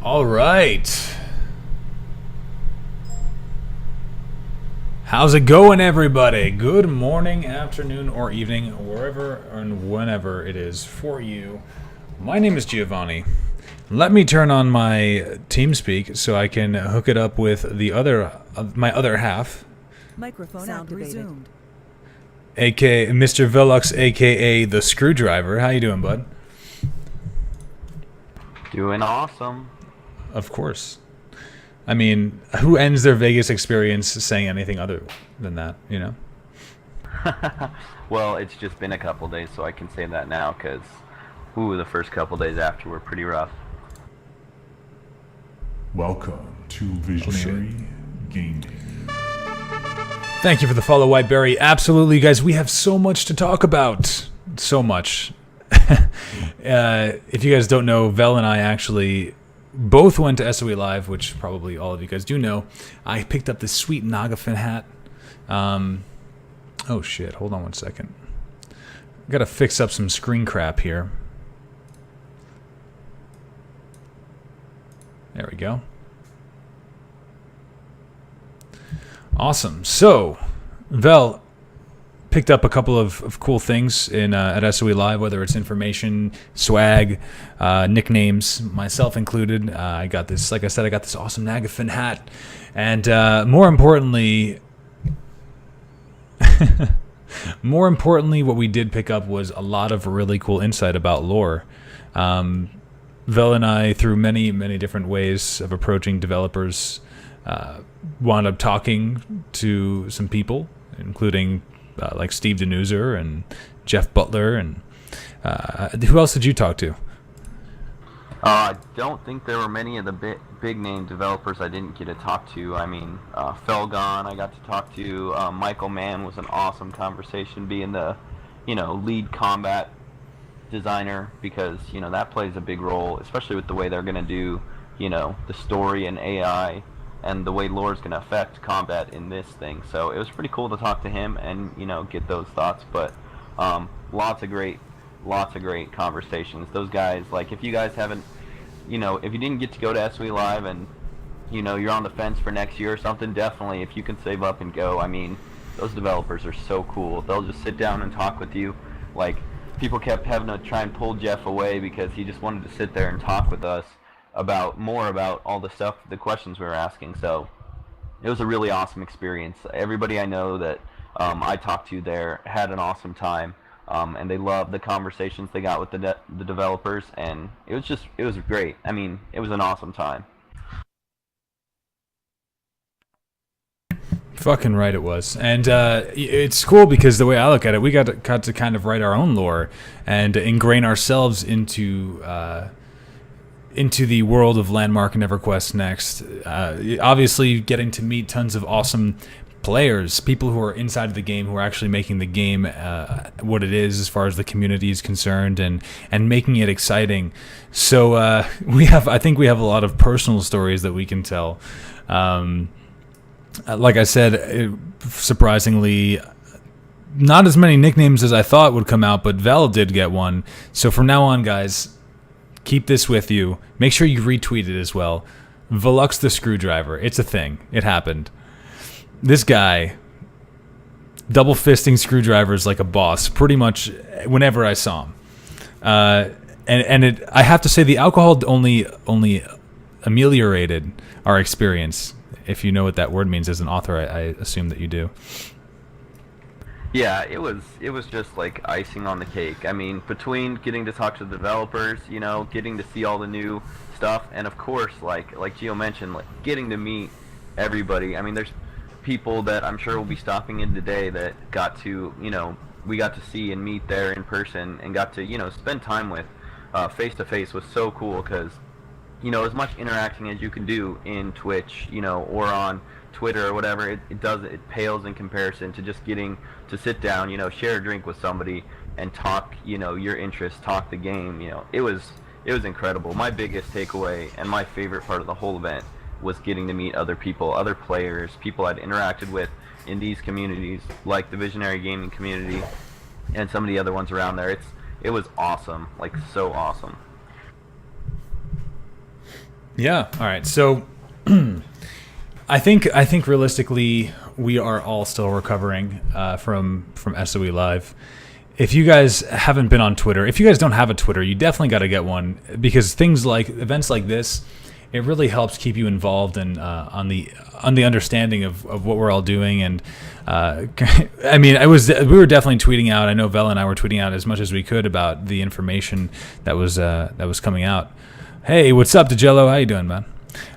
All right. How's it going, everybody? Good morning, afternoon, or evening, wherever and whenever it is for you. My name is Giovanni. Let me turn on my TeamSpeak so I can hook it up with my other half, Microphone sound resumed. aka Mr. Veluux, aka the Screwdriver. How you doing, bud? Doing awesome. Of course. I mean, who ends their Vegas experience saying anything other than that, you know? Well, it's just been a couple days, so I can say that now, because the first couple days after were pretty rough. Welcome to Visionary Gaming. Thank you for the follow, Whiteberry. Absolutely, guys. We have so much to talk about. So much. If you guys don't know, Vel and I actually both went to SOE Live, which probably all of you guys do know. I picked up this sweet Nagafin hat. Oh, shit. Hold on one second. Got to fix up some screen crap here. There we go. Awesome. So, Vel picked up a couple of cool things at SOE Live, whether it's information, swag, nicknames, myself included. I got this, like I said, I got this awesome Nagafin hat. And more importantly, what we did pick up was a lot of really cool insight about lore. Vel and I, through many, many different ways of approaching developers, wound up talking to some people, including like Steve Denuser and Jeff Butler, and who else did you talk to? I don't think there were many of the big name developers I didn't get to talk to. I mean, Felgon I got to talk to. Michael Mann was an awesome conversation, being the, lead combat designer, because, that plays a big role, especially with the way they're going to do, the story and AI, and the way lore is going to affect combat in this thing. So it was pretty cool to talk to him and, get those thoughts. But lots of great conversations. Those guys, like, if you guys haven't, if you didn't get to go to SOE Live and, you're on the fence for next year or something, definitely, if you can save up and go. I mean, those developers are so cool. They'll just sit down and talk with you. Like, people kept having to try and pull Jeff away because he just wanted to sit there and talk with us about all the stuff, the questions we were asking. So it was a really awesome experience. Everybody I know that I talked to there had an awesome time, and they loved the conversations they got with the developers, and it was great. I mean, it was an awesome time. Fucking right it was. And it's cool because the way I look at it, we got to kind of write our own lore and ingrain ourselves into the world of Landmark and EverQuest Next. Obviously, getting to meet tons of awesome players, people who are inside of the game, who are actually making the game what it is as far as the community is concerned, and making it exciting. So I think we have a lot of personal stories that we can tell. Like I said, surprisingly, not as many nicknames as I thought would come out, but Vel did get one. So from now on, guys, keep this with you. Make sure you retweet it as well. Veluux the Screwdriver. It's a thing. It happened. This guy, double fisting screwdrivers like a boss, pretty much whenever I saw him. I have to say, the alcohol only ameliorated our experience. If you know what that word means as an author, I assume that you do. Yeah, it was just like icing on the cake. I mean, between getting to talk to the developers, getting to see all the new stuff, and of course, like Gio mentioned, like getting to meet everybody. I mean, there's people that I'm sure will be stopping in today that we got to see and meet there in person and got to, spend time with face to face. Was so cool, because as much interacting as you can do in Twitch, or on Twitter or whatever, it pales in comparison to just getting to sit down, share a drink with somebody and talk, your interests, talk the game. It was incredible. My biggest takeaway and my favorite part of the whole event was getting to meet other people, other players, people I'd interacted with in these communities, like the Visionary Gaming community and some of the other ones around there. It was awesome, like so awesome. Yeah. All right. So I think realistically we are all still recovering from SOE Live. If you guys haven't been on Twitter, if you guys don't have a Twitter, you definitely got to get one, because events like this, it really helps keep you involved and on the understanding of what we're all doing. And I mean, we were definitely tweeting out. I know Vel and I were tweeting out as much as we could about the information that was coming out. Hey, what's up, DeJello? How you doing, man?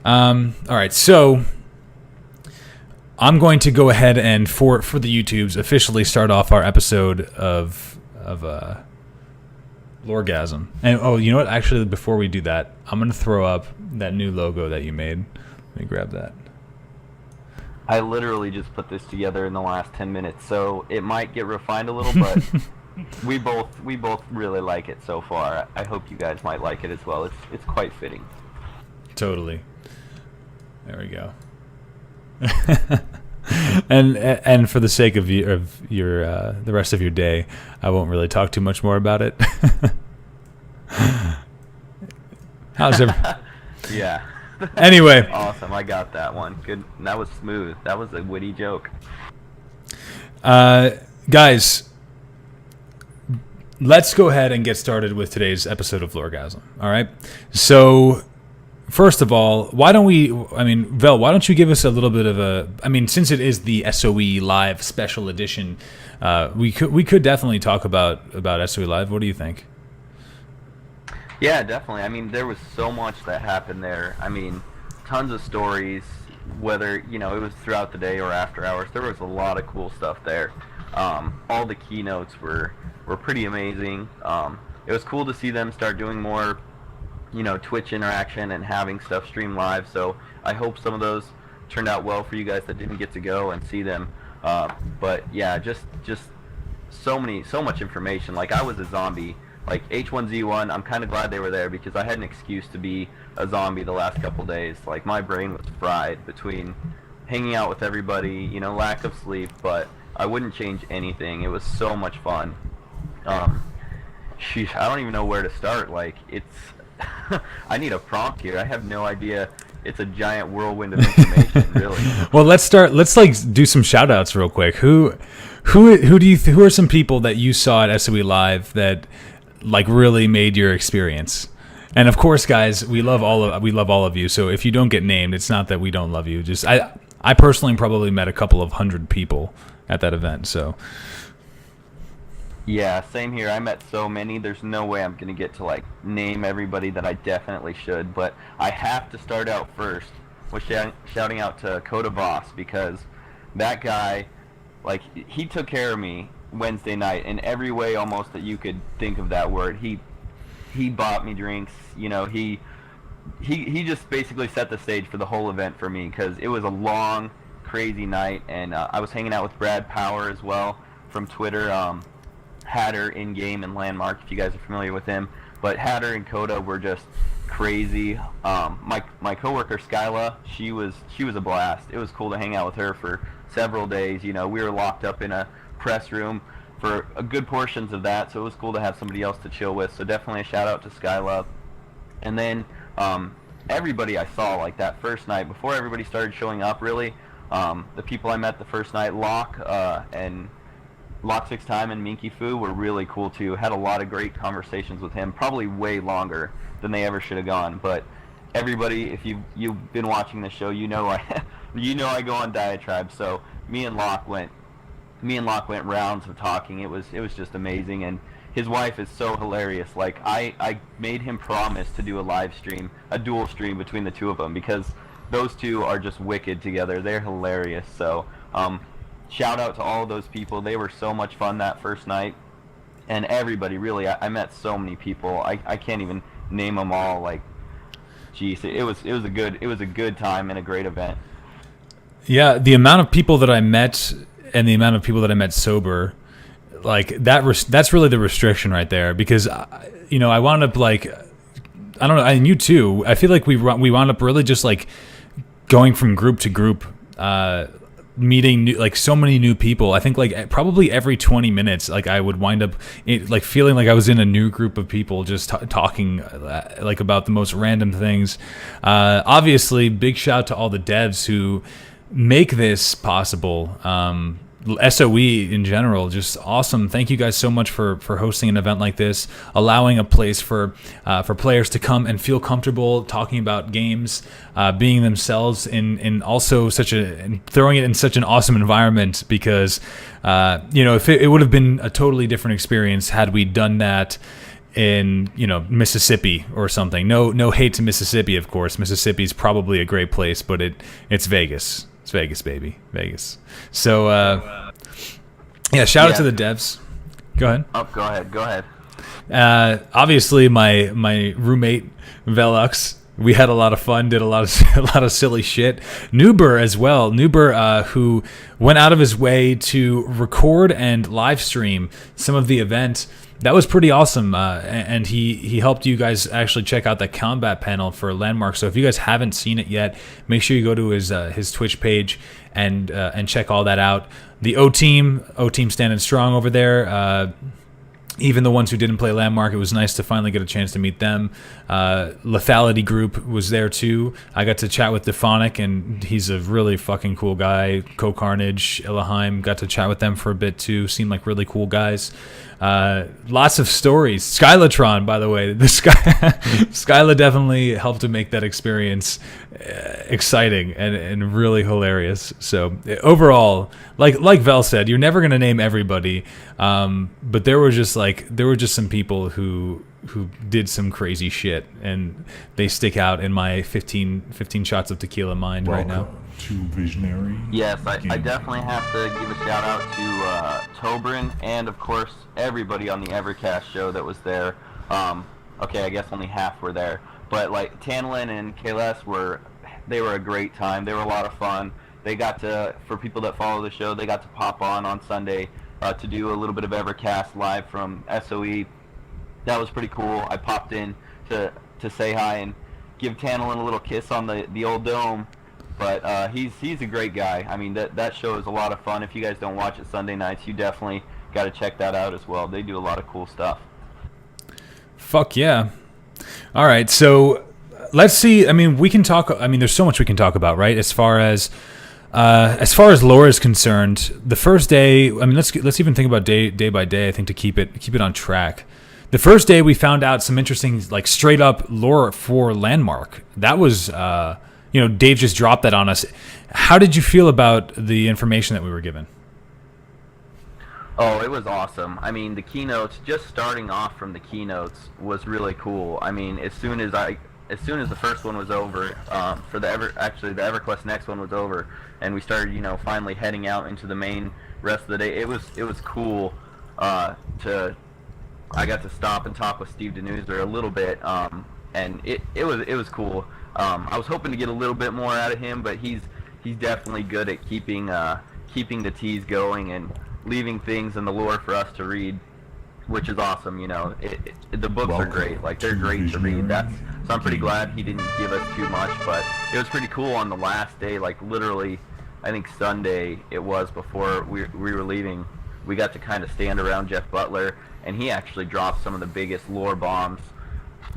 All right, so I'm going to go ahead and for the YouTubes officially start off our episode of LoreGasm. And you know what? Actually, before we do that, I'm going to throw up that new logo that you made. Let me grab that. I literally just put this together in the last 10 minutes, so it might get refined a little, but we both really like it so far. I hope you guys might like it as well. It's quite fitting. Totally. There we go. and for the sake of your the rest of your day, I won't really talk too much more about it. How's it? Yeah. Anyway. Awesome. I got that one. Good. That was smooth. That was a witty joke. Guys, let's go ahead and get started with today's episode of LoreGasm. All right. So, first of all, Vel, why don't you give us a little bit of since it is the SOE Live special edition, we could definitely talk about SOE Live. What do you think? Yeah, definitely. I mean, there was so much that happened there. I mean, tons of stories, whether, it was throughout the day or after hours. There was a lot of cool stuff there. All the keynotes were pretty amazing. It was cool to see them start doing more, Twitch interaction and having stuff stream live. So I hope some of those turned out well for you guys that didn't get to go and see them. But yeah, just so much information. Like, I was a zombie. Like, H1Z1, I'm kind of glad they were there because I had an excuse to be a zombie the last couple days. Like, my brain was fried between hanging out with everybody, lack of sleep, but I wouldn't change anything. It was so much fun. Sheesh, I don't even know where to start. Like, it's I need a prompt here. I have no idea. It's a giant whirlwind of information, really. Well, let's do some shout outs real quick. Who are some people that you saw at SOE Live that really made your experience? And of course, guys, we love all of you. So if you don't get named, it's not that we don't love you. Just I personally probably met a couple of hundred people at that event. So yeah, same here. I met so many. There's no way I'm gonna get to name everybody that I definitely should. But I have to start out first with shouting out to Coda Boss, because that guy, he took care of me Wednesday night in every way almost that you could think of that word. He bought me drinks. He just basically set the stage for the whole event for me, because it was a long, crazy night, and I was hanging out with Brad Power as well from Twitter. Hatter in game and Landmark, if you guys are familiar with him. But Hatter and Coda were just crazy. My coworker Skyla, she was a blast. It was cool to hang out with her for several days. We were locked up in a press room for a good portions of that, so it was cool to have somebody else to chill with. So definitely a shout out to Skyla. And then everybody I saw that first night, before everybody started showing up, really, the people I met the first night, Locke and Lock 6 Time and Minky Fu were really cool too. Had a lot of great conversations with him, probably way longer than they ever should have gone. But everybody, if you've been watching the show, I go on diatribe. So me and Locke went rounds of talking. It was just amazing, and his wife is so hilarious. I made him promise to do a live stream, a dual stream between the two of them, because those two are just wicked together. They're hilarious. So shout out to all of those people. They were so much fun that first night, and everybody, really. I met so many people. I can't even name them all. Geez, it was a good time and a great event. Yeah, the amount of people that I met and the amount of people that I met sober, that's really the restriction right there. Because I wound up I don't know, and you too. I feel like we wound up really just going from group to group. meeting like so many new people. I think like probably every 20 minutes, like I would wind up like feeling like I was in a new group of people just talking like about the most random things. Obviously, big shout out to all the devs who make this possible. SOE in general, just awesome. Thank you guys so much for hosting an event like this, allowing a place for players to come and feel comfortable talking about games, being themselves, in also throwing it in such an awesome environment. Because if it would have been a totally different experience had we done that in Mississippi or something. No hate to Mississippi, of course. Mississippi's probably a great place, but it's Vegas. It's Vegas, baby. Vegas. So, shout out to the devs. Go ahead. Oh, go ahead. Obviously, my roommate, Veluux, we had a lot of fun, did a lot of silly shit. Nuber as well. Nuber, who went out of his way to record and live stream some of the event. That was pretty awesome, and he helped you guys actually check out the combat panel for Landmark. So if you guys haven't seen it yet, make sure you go to his Twitch page and check all that out. The O team standing strong over there. Even the ones who didn't play Landmark, it was nice to finally get a chance to meet them. Lethality Group was there too. I got to chat with Dephonic, and he's a really fucking cool guy. Co-Carnage, Illahheim, got to chat with them for a bit too. Seemed like really cool guys. Lots of stories. Skylatron, by the way, Skyla definitely helped to make that experience exciting and really hilarious. So overall, like Vel said, you're never gonna name everybody, but there were just some people who did some crazy shit, and they stick out in my 15 shots of tequila mind right now. To Visionary. Yes, I definitely have to give a shout out to Tobrin and of course everybody on the Evercast show that was there. Okay, I guess only half were there, but like Tanlin and Kales were a great time. They were a lot of fun. They got to, for people that follow the show, they got to pop on Sunday to do a little bit of Evercast live from SOE. That was pretty cool. I popped in to say hi and give Tanlin a little kiss on the old dome. But he's a great guy. I mean, that show is a lot of fun. If you guys don't watch it Sunday nights, you definitely got to check that out as well. They do a lot of cool stuff. Fuck yeah. All right, so let's see. I mean, we can talk. I mean, there's so much we can talk about, right? As far as lore is concerned, the first day. I mean, let's even think about day by day. I think to keep it on track. The first day we found out some interesting, like straight up lore for Landmark. That was. Dave just dropped that on us. How did you feel about the information that we were given? Oh, it was awesome. I mean, the keynotes, just starting off from the keynotes was really cool. I mean, as soon as the first one was over, the EverQuest next one was over, and we started, finally heading out into the main rest of the day. It was cool. I got to stop and talk with Steve Denuser a little bit, and it was cool. I was hoping to get a little bit more out of him, but he's definitely good at keeping the tease going and leaving things in the lore for us to read, which is awesome. The books are great. Like, they're great to read. So I'm pretty glad he didn't give us too much, but it was pretty cool on the last day. Like, literally, I think Sunday it was before we were leaving. We got to kind of stand around Jeff Butler, and he actually dropped some of the biggest lore bombs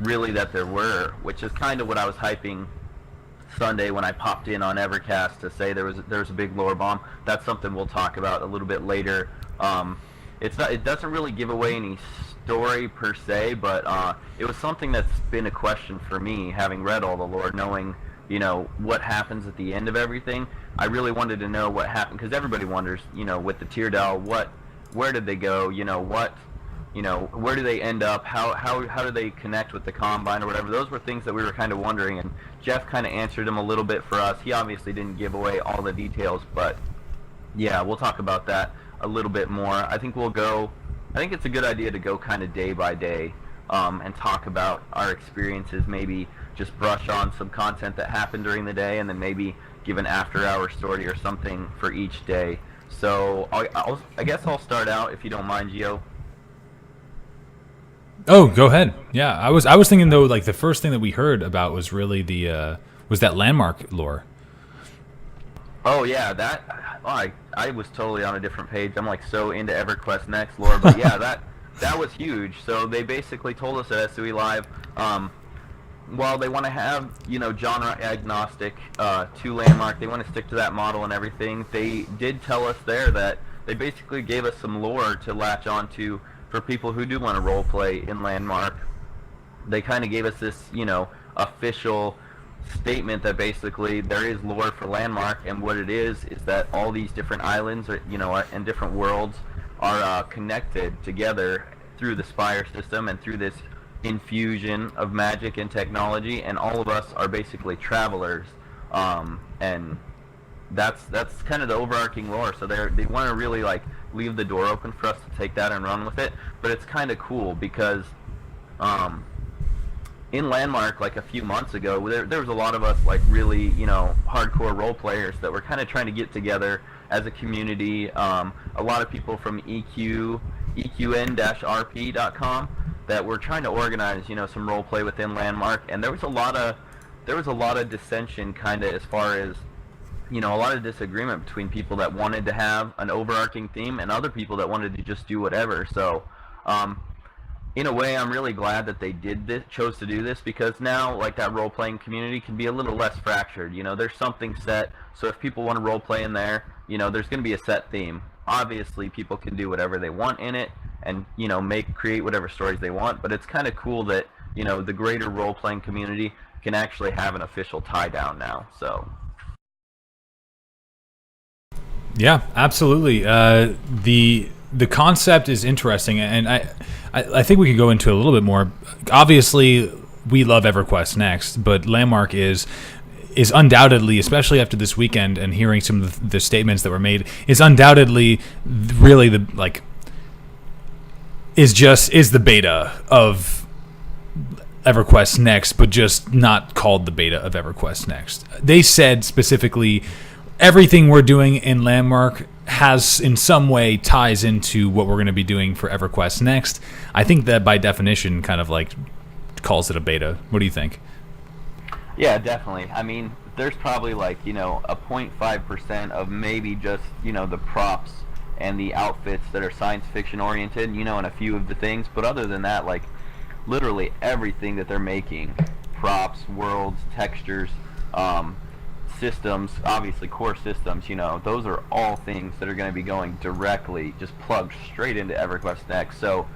really that there were, which is kind of what I was hyping Sunday when I popped in on Evercast to say there was a big lore bomb. That's something we'll talk about a little bit later. It doesn't really give away any story per se, but it was something that's been a question for me, having read all the lore, knowing what happens at the end of everything. I really wanted to know what happened, because everybody wonders, with the Teardal, where did they go? Where do they end up? How do they connect with the Combine or whatever? Those were things that we were kind of wondering, and Jeff kind of answered them a little bit for us. He obviously didn't give away all the details, but yeah, we'll talk about that a little bit more. I think it's a good idea to go kind of day by day and talk about our experiences, maybe just brush on some content that happened during the day, and then maybe give an after-hour story or something for each day. So I guess I'll start out, if you don't mind, Gio. Oh, go ahead. Yeah, I was thinking though, like the first thing that we heard about was really was that Landmark lore. Oh yeah, that I was totally on a different page. I'm like so into EverQuest Next lore, but yeah, that was huge. So they basically told us at SOE Live, while they want to have, genre agnostic to Landmark, they want to stick to that model and everything. They did tell us there that they basically gave us some lore to latch onto for people who do want to role play in Landmark. They kind of gave us this, official statement that basically there is lore for Landmark, and what it is that all these different islands, and different worlds are connected together through the Spire system and through this infusion of magic and technology, and all of us are basically travelers, and that's kind of the overarching lore. So they want to really like leave the door open for us to take that and run with it, but it's kind of cool because in Landmark, like a few months ago, there was a lot of us like really, hardcore role players that were kind of trying to get together as a community. A lot of people from EQN-RP.com that were trying to organize, some role play within Landmark, and there was a lot of dissension, kind of as far as, a lot of disagreement between people that wanted to have an overarching theme and other people that wanted to just do whatever. So, in a way, I'm really glad that they chose to do this, because now, like, that role-playing community can be a little less fractured. There's something set, so if people want to role-play in there, there's going to be a set theme. Obviously, people can do whatever they want in it, and, create whatever stories they want, but it's kind of cool that, the greater role-playing community can actually have an official tie-down now, so... Yeah, absolutely. The concept is interesting, and I think we could go into a little bit more. Obviously, we love EverQuest Next, but Landmark is undoubtedly, especially after this weekend and hearing some of the statements that were made, is undoubtedly really is the beta of EverQuest Next, but just not called the beta of EverQuest Next. They said specifically, everything we're doing in Landmark has in some way ties into what we're going to be doing for EverQuest Next. I think that by definition kind of like calls it a beta. What do you think? Yeah, definitely. I mean, there's probably like, a 0.5% of maybe just, the props and the outfits that are science fiction oriented, and a few of the things. But other than that, like literally everything that they're making, props, worlds, textures, systems, obviously core systems, those are all things that are going to be going directly, just plugged straight into EverQuest Next. So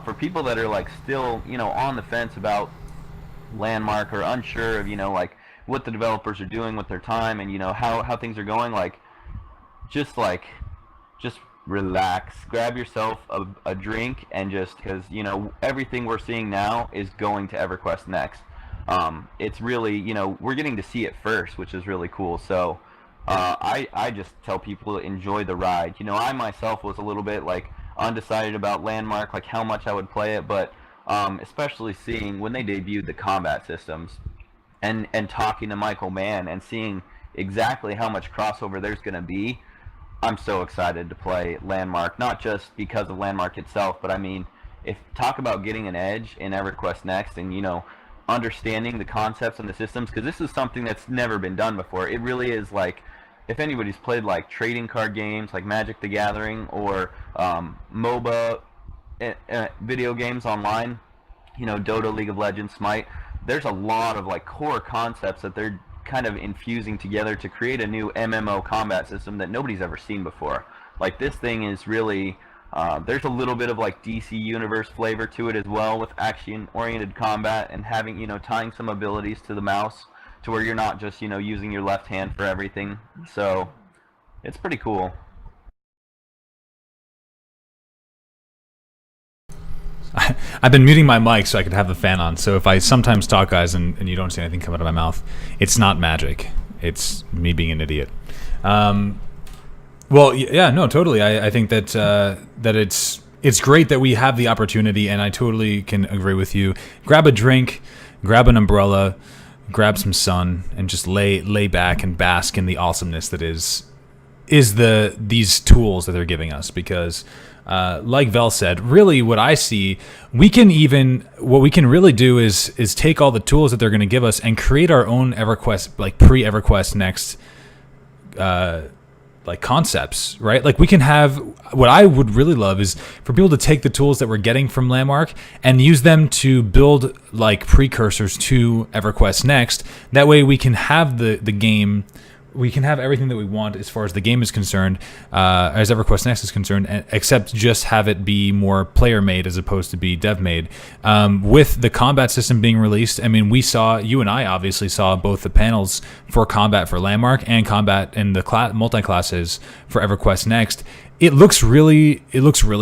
for people that are like still, on the fence about Landmark or unsure of, like what the developers are doing with their time and, how things are going, like just relax, grab yourself a drink, and just, because, everything we're seeing now is going to EverQuest Next. It's really, we're getting to see it first, which is really cool. So I just tell people to enjoy the ride. I myself was a little bit like undecided about Landmark, like how much I would play it, but especially seeing when they debuted the combat systems and talking to Michael Mann and seeing exactly how much crossover there's going to be, I'm so excited to play Landmark, not just because of Landmark itself, but I mean, if talk about getting an edge in EverQuest Next and, understanding the concepts and the systems, because this is something that's never been done before. It really is like, if anybody's played like trading card games like Magic the Gathering or MOBA video games online, Dota, League of Legends, Smite, there's a lot of like core concepts that they're kind of infusing together to create a new MMO combat system that nobody's ever seen before. Like this thing is really there's a little bit of like DC Universe flavor to it as well, with action-oriented combat and having, tying some abilities to the mouse to where you're not just, using your left hand for everything. So it's pretty cool. I've been muting my mic so I could have the fan on. So if I sometimes talk, guys, and you don't see anything come out of my mouth, it's not magic. It's me being an idiot. Well, yeah, no, totally. I think that that it's great that we have the opportunity, and I totally can agree with you. Grab a drink, grab an umbrella, grab some sun, and just lay back and bask in the awesomeness that is these tools that they're giving us. Because, like Vel said, really what I see, what we can really do is take all the tools that they're going to give us and create our own EverQuest, like pre-EverQuest Next like concepts, right? Like we can have, what I would really love is for people to take the tools that we're getting from Landmark and use them to build like precursors to EverQuest Next. That way we can have the game, we can have everything that we want as far as the game is concerned, as EverQuest Next is concerned, except just have it be more player-made as opposed to be dev-made. With the combat system being released, I mean, you and I obviously saw both the panels for combat for Landmark and combat in the multi-classes for EverQuest Next. It looks really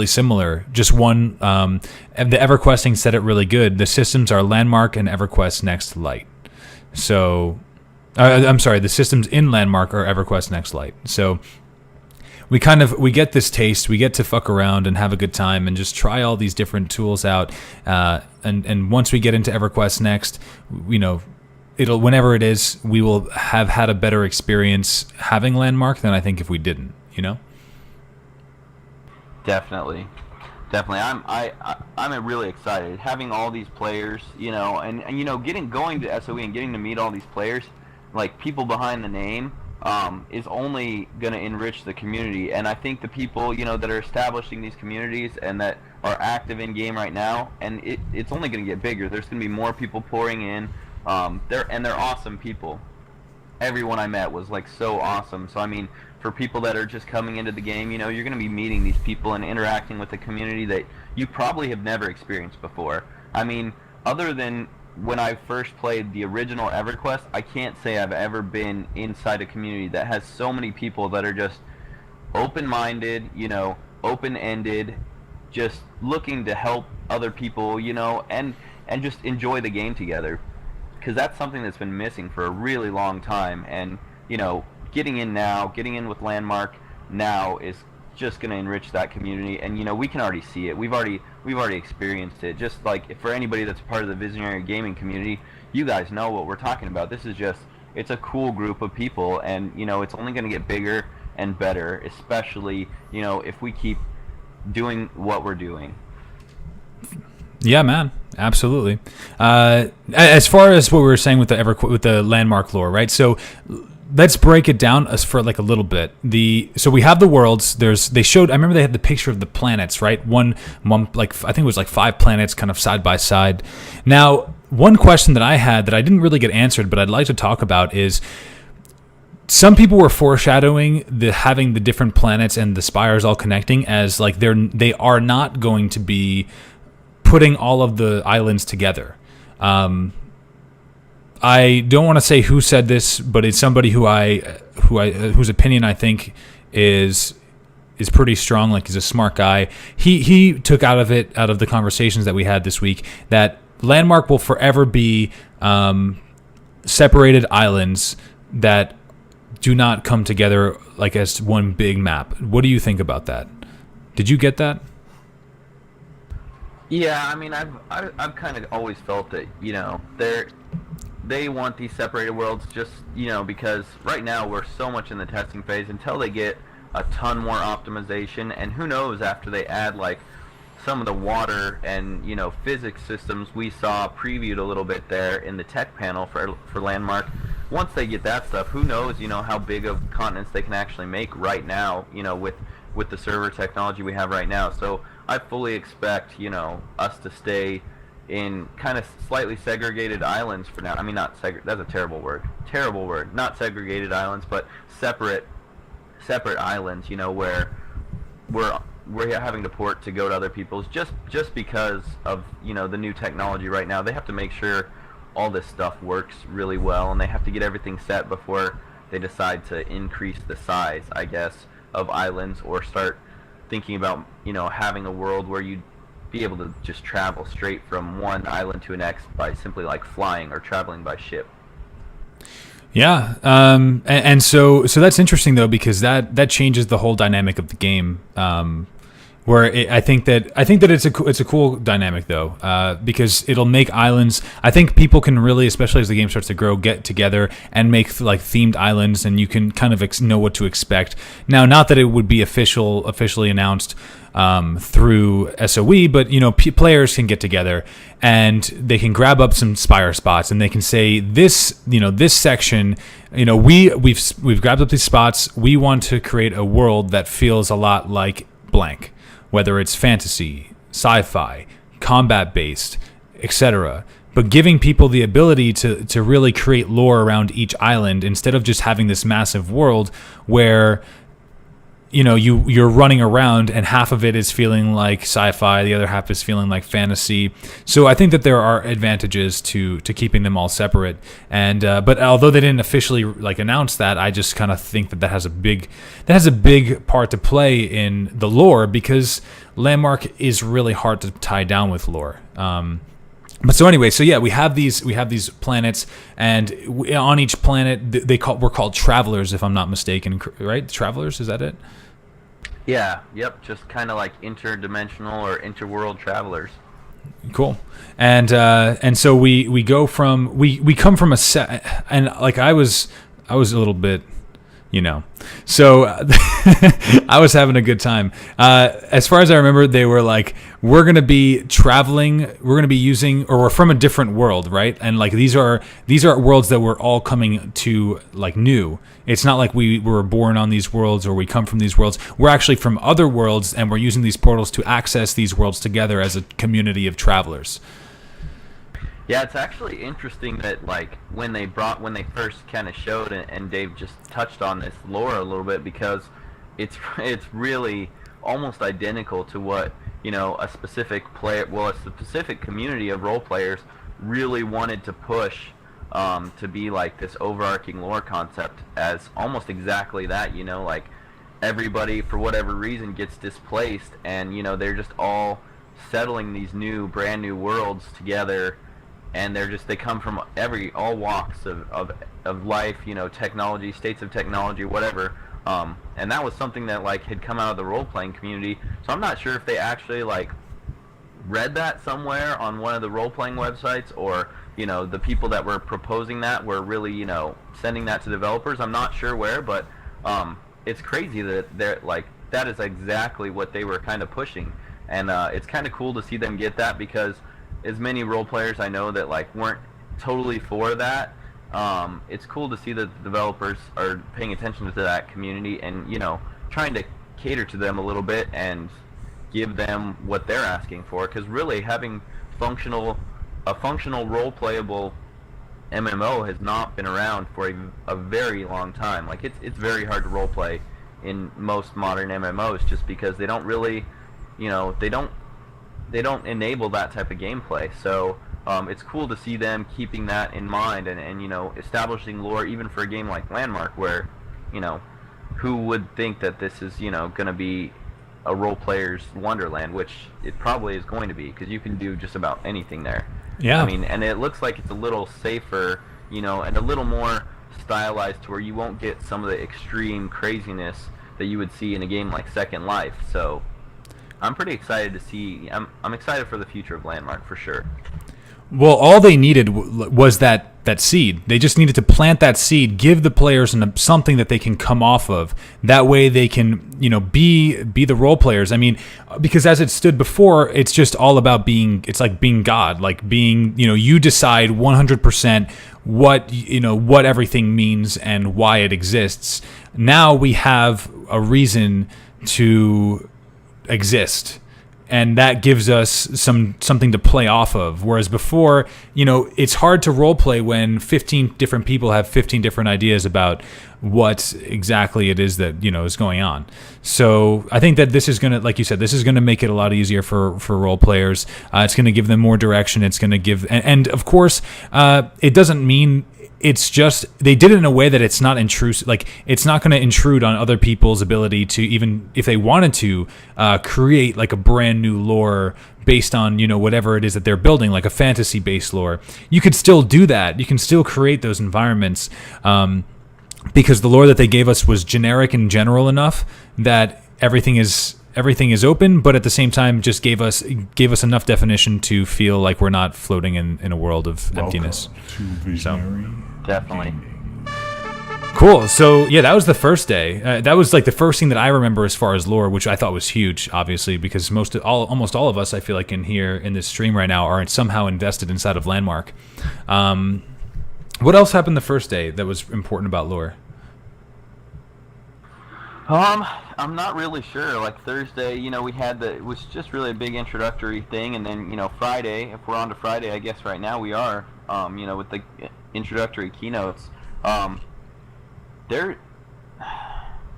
similar. Just one, the EverQuesting said it really good. The systems are Landmark and EverQuest Next Lite. So... I'm sorry, the systems in Landmark are EverQuest Next Lite. So we get this taste, we get to fuck around and have a good time and just try all these different tools out. And once we get into EverQuest Next, whenever it is, we will have had a better experience having Landmark than I think if we didn't, Definitely. I'm really excited having all these players, and going to SOE and getting to meet all these players, like people behind the name, is only going to enrich the community. And I think the people, that are establishing these communities and that are active in game right now, and it's only going to get bigger. There's going to be more people pouring in. They're awesome people. Everyone I met was like so awesome. So I mean, for people that are just coming into the game, you're going to be meeting these people and interacting with the community that you probably have never experienced before. I mean, other than when I first played the original EverQuest, I can't say I've ever been inside a community that has so many people that are just open-minded, open-ended, just looking to help other people, and just enjoy the game together. Because that's something that's been missing for a really long time. And, getting in with Landmark now is just going to enrich that community. And, we can already see it. We've already experienced it. Just like for anybody that's part of the visionary gaming community, you guys know what we're talking about. This is it's a cool group of people, and, it's only going to get bigger and better, especially, if we keep doing what we're doing. Yeah, man, absolutely. As far as what we were saying with the Landmark lore, right? So let's break it down for like a little bit. So we have the worlds. I remember they had the picture of the planets, right? One like I think it was like 5 planets kind of side by side. Now, one question that I had that I didn't really get answered, but I'd like to talk about is, some people were foreshadowing having the different planets and the spires all connecting as like they are not going to be putting all of the islands together. I don't want to say who said this, but it's somebody whose opinion I think is pretty strong. Like, he's a smart guy. He took out of the conversations that we had this week that Landmark will forever be separated islands that do not come together like as one big map. What do you think about that? Did you get that? Yeah, I mean, I've kind of always felt that, they want these separated worlds just, because right now we're so much in the testing phase until they get a ton more optimization, and who knows, after they add like some of the water and, physics systems we saw previewed a little bit there in the tech panel for Landmark. Once they get that stuff, who knows, how big of continents they can actually make right now, with the server technology we have right now. So I fully expect, us to stay in kind of slightly segregated islands for now. I mean, that's a terrible word. Not segregated islands, but separate islands, where we're having to port to go to other people's just because of, the new technology right now. They have to make sure all this stuff works really well, and they have to get everything set before they decide to increase the size, I guess, of islands, or start thinking about, having a world where you'd be able to just travel straight from one island to the next by simply like flying or traveling by ship. Yeah, and so that's interesting though, because that changes the whole dynamic of the game. I think that it's a cool dynamic though, because it'll make islands. I think people can really, especially as the game starts to grow, get together and make like themed islands, and you can kind of know what to expect. Now, not that it would be officially announced through SOE, but players can get together and they can grab up some Spire spots and they can say this section, we've grabbed up these spots. We want to create a world that feels a lot like blank. Whether it's fantasy, sci-fi, combat-based, etc. But giving people the ability to really create lore around each island instead of just having this massive world where you're running around and half of it is feeling like sci-fi, the other half is feeling like fantasy. So I think that there are advantages to keeping them all separate. And but although they didn't officially like announce that, I just kind of think that has a big part to play in the lore, because Landmark is really hard to tie down with lore. But so anyway, we have these planets, and on each planet we're called travelers, if I'm not mistaken, right? Travelers, is that it? Yeah. Yep. Just kind of like interdimensional or interworld travelers. Cool. And so we go from we come from a set, and like I was a little bit. So I was having a good time. As far as I remember, they were like, we're going to be traveling, we're going to be using, or we're from a different world, right? And like these are worlds that we're all coming to like new. It's not like we were born on these worlds or we come from these worlds. We're actually from other worlds, and we're using these portals to access these worlds together as a community of travelers. Yeah, it's actually interesting that like when they first kind of showed it, and Dave just touched on this lore a little bit, because it's really almost identical to what a specific community of role players really wanted to push to be like this overarching lore concept, as almost exactly that. Like everybody for whatever reason gets displaced, and they're just all settling these brand new worlds together. And they come from all walks of life, technology, states of technology, whatever. And that was something that like had come out of the role-playing community. So I'm not sure if they actually like read that somewhere on one of the role-playing websites, or the people that were proposing that were really sending that to developers. I'm not sure where, but it's crazy that they're like that is exactly what they were kind of pushing, and it's kind of cool to see them get that, because as many role players I know that like weren't totally for that, it's cool to see that the developers are paying attention to that community and trying to cater to them a little bit and give them what they're asking for, because really having a functional role playable MMO has not been around for a very long time. Like it's very hard to role play in most modern MMOs, just because they don't really they don't enable that type of gameplay. So it's cool to see them keeping that in mind and establishing lore even for a game like Landmark, where who would think that this is going to be a role player's wonderland, which it probably is going to be, because you can do just about anything there. Yeah. I mean, and it looks like it's a little safer, and a little more stylized, to where you won't get some of the extreme craziness that you would see in a game like Second Life. So I'm pretty excited to see. I'm excited for the future of Landmark for sure. Well, all they needed was that seed. They just needed to plant that seed, give the players something that they can come off of. That way they can, be the role players. I mean, because as it stood before, it's just all about it's like being God, like being, you decide 100% what everything means and why it exists. Now we have a reason to exist, and that gives us something to play off of. Whereas before, it's hard to role play when 15 different people have 15 different ideas about what exactly it is that is going on. So I think that this is gonna, like you said, this is gonna make it a lot easier for role players. It's gonna give them more direction. It's gonna give, and of course, it doesn't mean. It's just they did it in a way that it's not intrusive. Like it's not going to intrude on other people's ability to, even if they wanted to, create like a brand new lore based on whatever it is that they're building, like a fantasy based lore. You could still do that. You can still create those environments because the lore that they gave us was generic and general enough that everything is everything is open, but at the same time just gave us enough definition to feel like we're not floating in a world of emptiness. To Visionary Definitely. Gaming. Cool. So yeah, that was the first day. That was like the first thing that I remember as far as lore, which I thought was huge, obviously, because almost all of us, I feel like in here in this stream right now, are somehow invested inside of Landmark. What else happened the first day that was important about lore? I'm not really sure. Like Thursday, we had it was just really a big introductory thing, and then Friday. If we're on to Friday, I guess right now we are. With the introductory keynotes.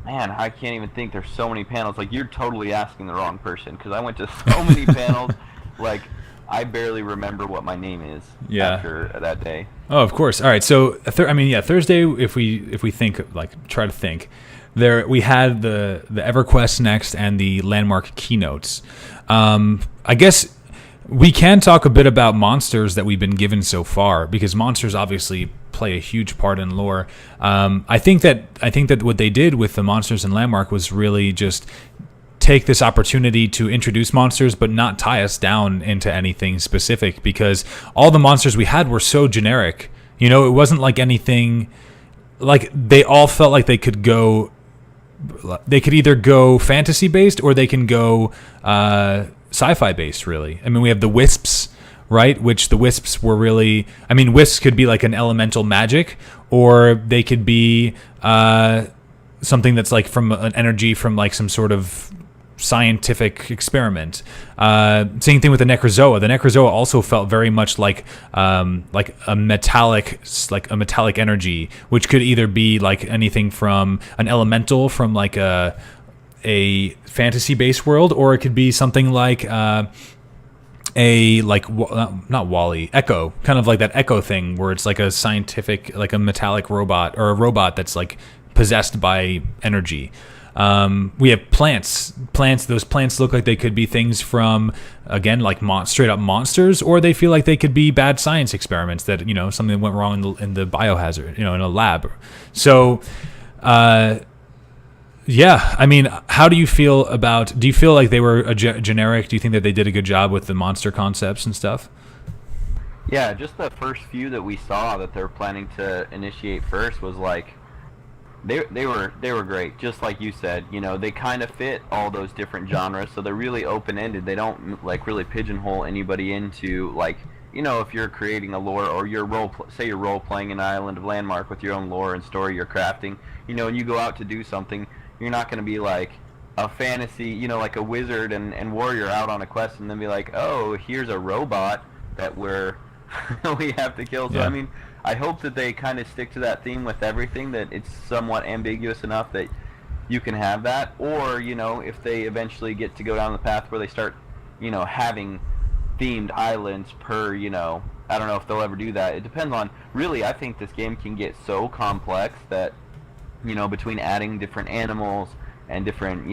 Man, I can't even think. There's so many panels. Like, you're totally asking the wrong person, because I went to so many panels. Like, I barely remember what my name is after that day. Oh, of course. All right. So, Thursday. If we think, like, try to think, we had the EverQuest next and the Landmark keynotes. I guess we can talk a bit about monsters that we've been given so far, because monsters obviously play a huge part in lore. I think that what they did with the monsters in Landmark was really just take this opportunity to introduce monsters, but not tie us down into anything specific, because all the monsters we had were so generic. It wasn't like anything. Like, they all felt like they could either go fantasy based or they can go sci-fi based. Really, I mean, we have the wisps. Right, which the wisps were really. I mean, wisps could be like an elemental magic, or they could be something that's like from an energy from like some sort of scientific experiment. Same thing with the Necrozoa. The Necrozoa also felt very much like a metallic energy, which could either be like anything from an elemental from like a fantasy-based world, or it could be something like. Not Wall-E, Echo, kind of like that Echo thing where it's like a scientific, like a metallic robot, or a robot that's like possessed by energy. We have plants. Those plants look like they could be things from, again, like straight up monsters, or they feel like they could be bad science experiments that, something went wrong in the biohazard, in a lab. So, yeah, I mean, how do you feel about? Do you feel like they were generic? Do you think that they did a good job with the monster concepts and stuff? Yeah, just the first few that we saw that they're planning to initiate first was like, they were great. Just like you said, they kind of fit all those different genres, so they're really open ended. They don't like really pigeonhole anybody into like, if you're creating a lore, or you're role playing an island of Landmark with your own lore and story you're crafting, and you go out to do something. You're not going to be like a fantasy, like a wizard and warrior out on a quest and then be like, oh, here's a robot that we have to kill. So, Yeah. I mean, I hope that they kind of stick to that theme with everything, that it's somewhat ambiguous enough that you can have that. Or, if they eventually get to go down the path where they start, having themed islands per, I don't know if they'll ever do that. It depends on, really, I think this game can get so complex that, between adding different animals and different,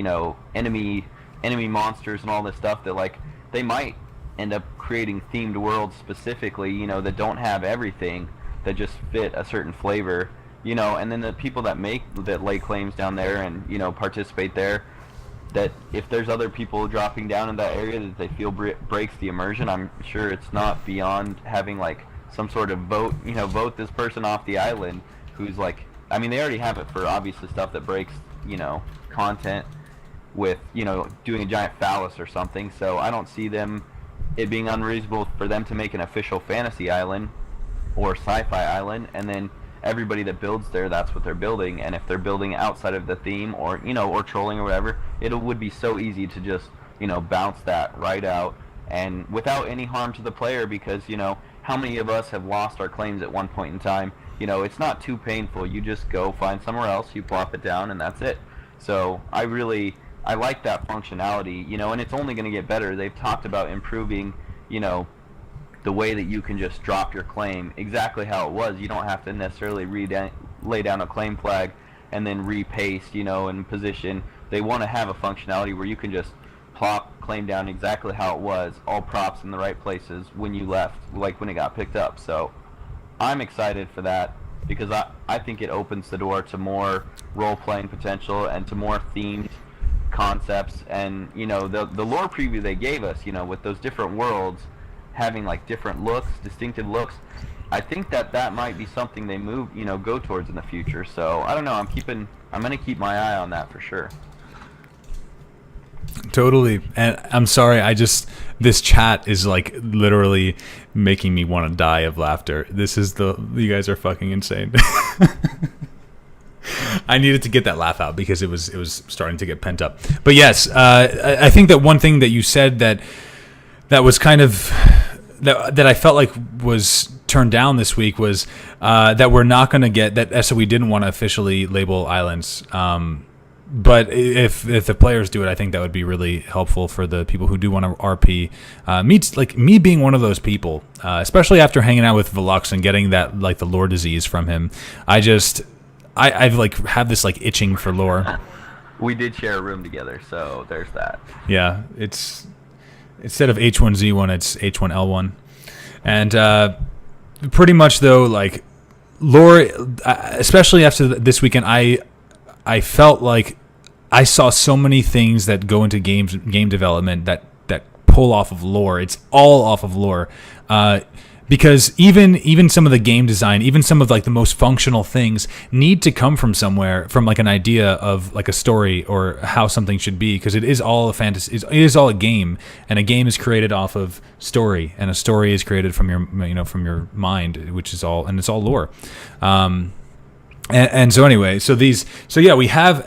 enemy monsters and all this stuff, that like they might end up creating themed worlds specifically, that don't have everything, that just fit a certain flavor, and then the people that lay claims down there and, participate there, that if there's other people dropping down in that area that they feel breaks the immersion, I'm sure it's not beyond having like some sort of vote this person off the island who's like, I mean, they already have it for obviously stuff that breaks, content with, doing a giant phallus or something. So I don't see it being unreasonable for them to make an official fantasy island or sci-fi island, and then everybody that builds there, that's what they're building. And if they're building outside of the theme, or, or trolling or whatever, it would be so easy to just, bounce that right out, and without any harm to the player, because, how many of us have lost our claims at one point in time? It's not too painful. You just go find somewhere else, you plop it down, and that's it. So I like that functionality, and it's only going to get better. They've talked about improving, the way that you can just drop your claim exactly how it was. You don't have to necessarily lay down a claim flag and then repaste, and position. They want to have a functionality where you can just plop claim down exactly how it was, all props in the right places when you left, like when it got picked up. So I'm excited for that, because I think it opens the door to more role-playing potential and to more themed concepts, and the lore preview they gave us, with those different worlds having like different looks, distinctive looks. I think that might be something they go towards in the future. So I don't know. I'm gonna keep my eye on that for sure. Totally. And I'm sorry, this chat is like literally making me want to die of laughter. You guys are fucking insane. I needed to get that laugh out because it was starting to get pent up. But yes, I think that one thing that you said that was kind of that I felt like was turned down this week was that we're not going to get that SOE didn't want to officially label islands. But if the players do it, I think that would be really helpful for the people who do want to RP. Me being one of those people, especially after hanging out with Veluux and getting that like the lore disease from him, I've like have this like itching for lore. We did share a room together, so there's that. Yeah, it's instead of H1Z1, it's H1L1, and pretty much though, like lore, especially after this weekend, I felt like I saw so many things that go into game development that pull off of lore. It's all off of lore, because even some of the game design, even some of like the most functional things, need to come from somewhere, from like an idea of like a story or how something should be. Because it is all a fantasy. It is all a game, and a game is created off of story, and a story is created from your mind, which is all, and it's all lore. And so anyway, we have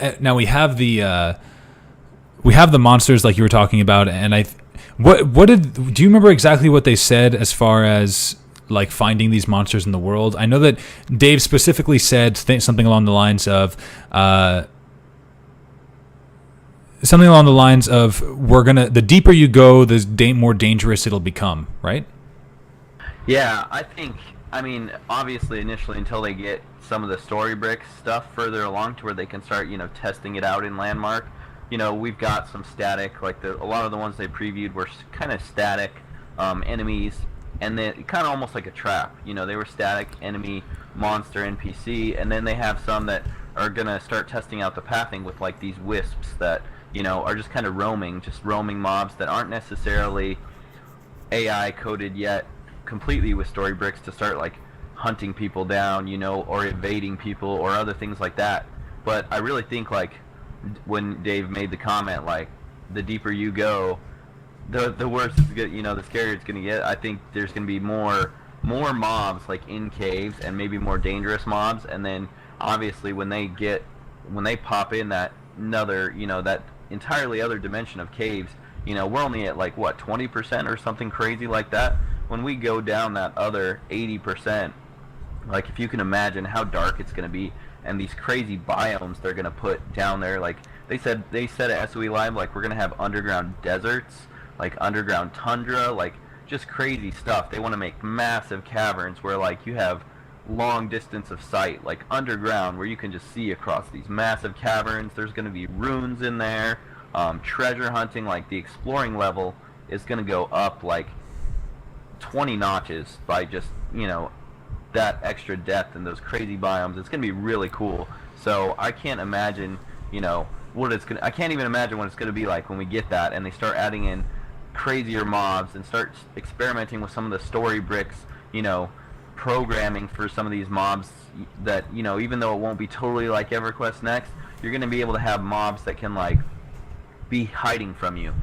the monsters like you were talking about, and do you remember exactly what they said as far as like finding these monsters in the world? I know that Dave specifically said something along the lines of the deeper you go, the more dangerous it'll become, right? Yeah, obviously initially until they get some of the story bricks stuff further along to where they can start, testing it out in Landmark. We've got some static, like a lot of the ones they previewed were kind of static enemies, and then kind of almost like a trap. They were static enemy, monster, NPC, and then they have some that are gonna start testing out the pathing with like these wisps that are just kind of roaming mobs that aren't necessarily AI coded yet completely with story bricks to start like hunting people down, or evading people or other things like that. But I really think like when Dave made the comment like the deeper you go, the worse it's gonna, the scarier it's gonna get. I think there's gonna be more mobs like in caves, and maybe more dangerous mobs, and then obviously when they pop in that another, that entirely other dimension of caves, we're only at like what, 20% or something crazy like that. When we go down that other 80%, like if you can imagine how dark it's going to be, and these crazy biomes they're going to put down there, like they said at SOE Live, like we're going to have underground deserts, like underground tundra, like just crazy stuff. They want to make massive caverns where like you have long distance of sight, like underground, where you can just see across these massive caverns. There's going to be runes in there, treasure hunting, like the exploring level is going to go up like 20 notches by just, that extra depth and those crazy biomes. It's going to be really cool. So I can't imagine, I can't even imagine what it's going to be like when we get that and they start adding in crazier mobs and start experimenting with some of the story bricks, programming for some of these mobs that, even though it won't be totally like EverQuest Next, you're going to be able to have mobs that can like be hiding from you,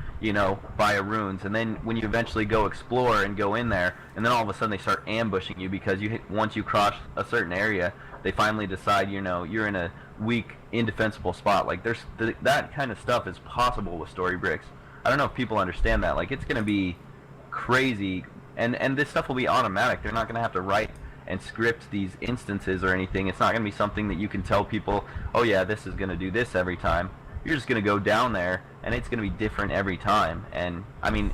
via runes, and then when you eventually go explore and go in there, and then all of a sudden they start ambushing you because once you cross a certain area, they finally decide you're in a weak, indefensible spot. Like that kind of stuff is possible with story bricks. I don't know if people understand that. Like it's going to be crazy, and this stuff will be automatic. They're not going to have to write and script these instances or anything. It's not going to be something that you can tell people, oh yeah, this is going to do this every time. You're just going to go down there, and it's going to be different every time. And,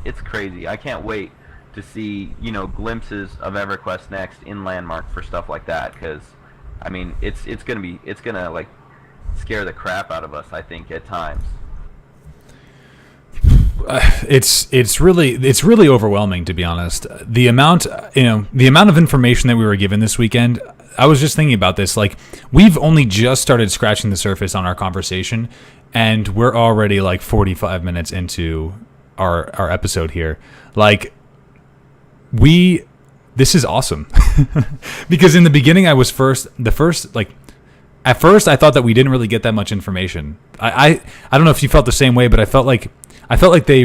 it's crazy. I can't wait to see, glimpses of EverQuest Next in Landmark for stuff like that, because, it's going to, like, scare the crap out of us, I think, at times. It's really overwhelming, to be honest. The amount of information that we were given this weekend, I was just thinking about this. Like, we've only just started scratching the surface on our conversation, and we're already like 45 minutes into our episode here. Like, this is awesome. Because in the beginning, at first I thought that we didn't really get that much information. I don't know if you felt the same way, but I felt like they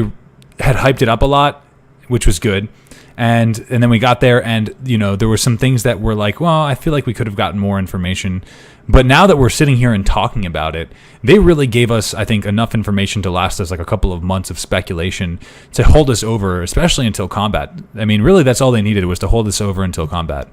had hyped it up a lot, which was good. And then we got there, and there were some things that were like, well, I feel like we could have gotten more information. But now that we're sitting here and talking about it, they really gave us, I think, enough information to last us like a couple of months of speculation to hold us over, especially until combat. I mean, really, that's all they needed, was to hold us over until combat.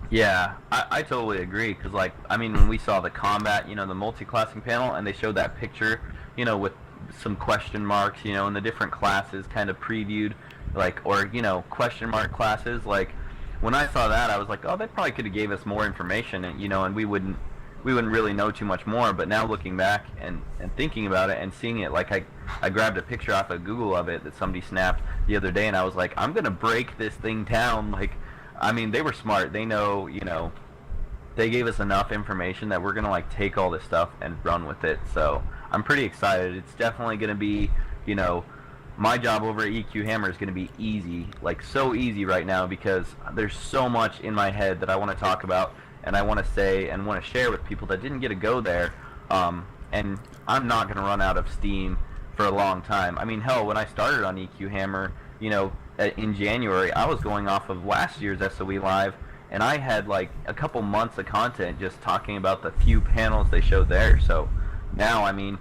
Yeah, I totally agree, because, like, I mean, when we saw the combat, the multi-classing panel, and they showed that picture, with some question marks, and the different classes kind of previewed, like, or, question mark classes, like, when I saw that, I was like, oh, they probably could have gave us more information, and, and we wouldn't really know too much more. But now looking back and thinking about it and seeing it, like, I grabbed a picture off of Google of it that somebody snapped the other day, and I was like, I'm going to break this thing down. Like, I mean, they were smart. They know, they gave us enough information that we're going to, like, take all this stuff and run with it. So I'm pretty excited. It's definitely going to be, my job over at EQ Hammer is going to be easy, like so easy right now, because there's so much in my head that I want to talk about and I want to say and want to share with people that didn't get to go there. And I'm not going to run out of steam for a long time. I mean, hell, when I started on EQ Hammer, in January, I was going off of last year's SOE Live, and I had like a couple months of content just talking about the few panels they showed there. So now, I mean,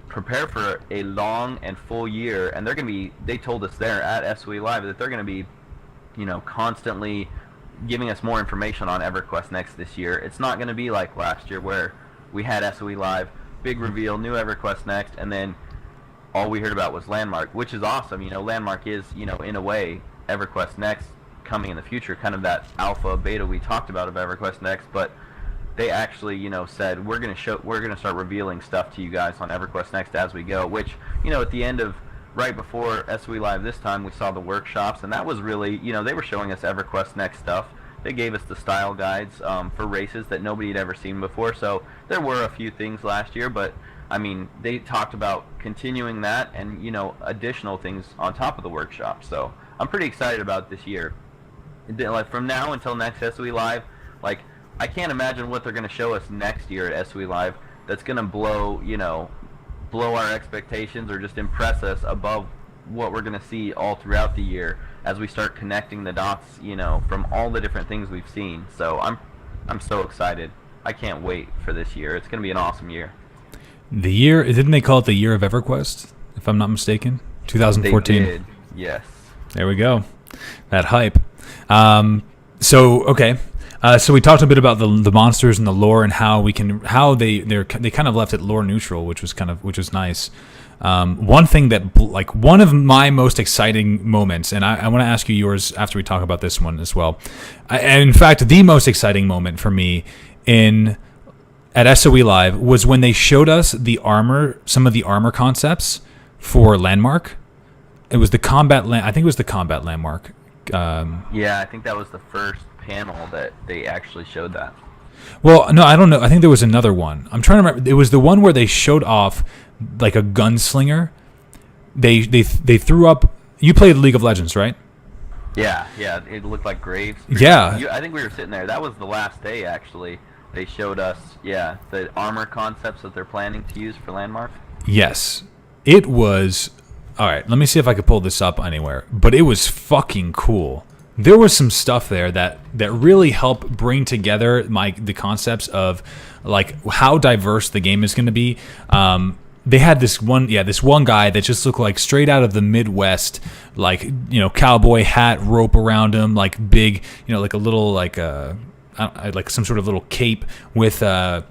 prepare for a long and full year, and they told us there at SOE Live that they're going to be, constantly giving us more information on EverQuest Next this year. It's not going to be like last year where we had SOE Live, big reveal, new EverQuest Next, and then all we heard about was Landmark, which is awesome. Landmark is, in a way, EverQuest Next coming in the future, kind of that alpha, beta we talked about of EverQuest Next, but they actually, said we're going to start revealing stuff to you guys on EverQuest Next as we go, which, at the end of, right before SOE Live this time, we saw the workshops, and that was really, they were showing us EverQuest Next stuff. They gave us the style guides for races that nobody had ever seen before, so there were a few things last year, but, I mean, they talked about continuing that and, additional things on top of the workshop, so I'm pretty excited about this year. Like, from now until next SOE Live, like, I can't imagine what they're going to show us next year at SOE Live that's going to blow our expectations or just impress us above what we're going to see all throughout the year as we start connecting the dots, from all the different things we've seen. So I'm so excited. I can't wait for this year. It's going to be an awesome year. The year, didn't they call it the year of EverQuest, if I'm not mistaken? 2014. They did, yes. There we go. That hype. Okay. So we talked a bit about the monsters and the lore and how they kind of left it lore neutral, which was nice. One thing that one of my most exciting moments, and I want to ask you yours after we talk about this one as well. And in fact, the most exciting moment for me at SOE Live was when they showed us some of the armor concepts for Landmark. It was the combat I think it was the combat Landmark. Yeah, I think that was the first panel that they actually showed that. Well, no, I don't know. I think there was another one. I'm trying to remember. It was the one where they showed off like a gunslinger. They threw up. You played League of Legends, right? Yeah. It looked like graves. Yeah. I think we were sitting there. That was the last day, actually. They showed us, the armor concepts that they're planning to use for Landmark. Yes. It was... All right, let me see if I could pull this up anywhere. But it was fucking cool. There was some stuff there that really helped bring together the concepts of like how diverse the game is going to be. They had this one guy that just looked like straight out of the Midwest, like, cowboy hat, rope around him, like big, like a little like some sort of little cape with a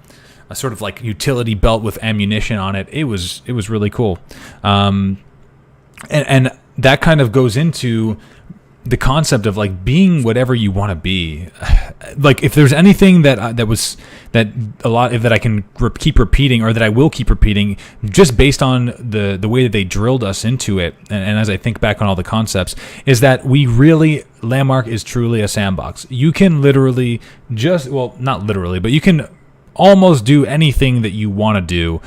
sort of like utility belt with ammunition on it. It was really cool. And that kind of goes into the concept of like being whatever you want to be. Like if there's anything that I can keep repeating, or that I will keep repeating, just based on the way that they drilled us into it, and as I think back on all the concepts, is that Landmark is truly a sandbox. You can literally not literally, but you can almost do anything that you want to do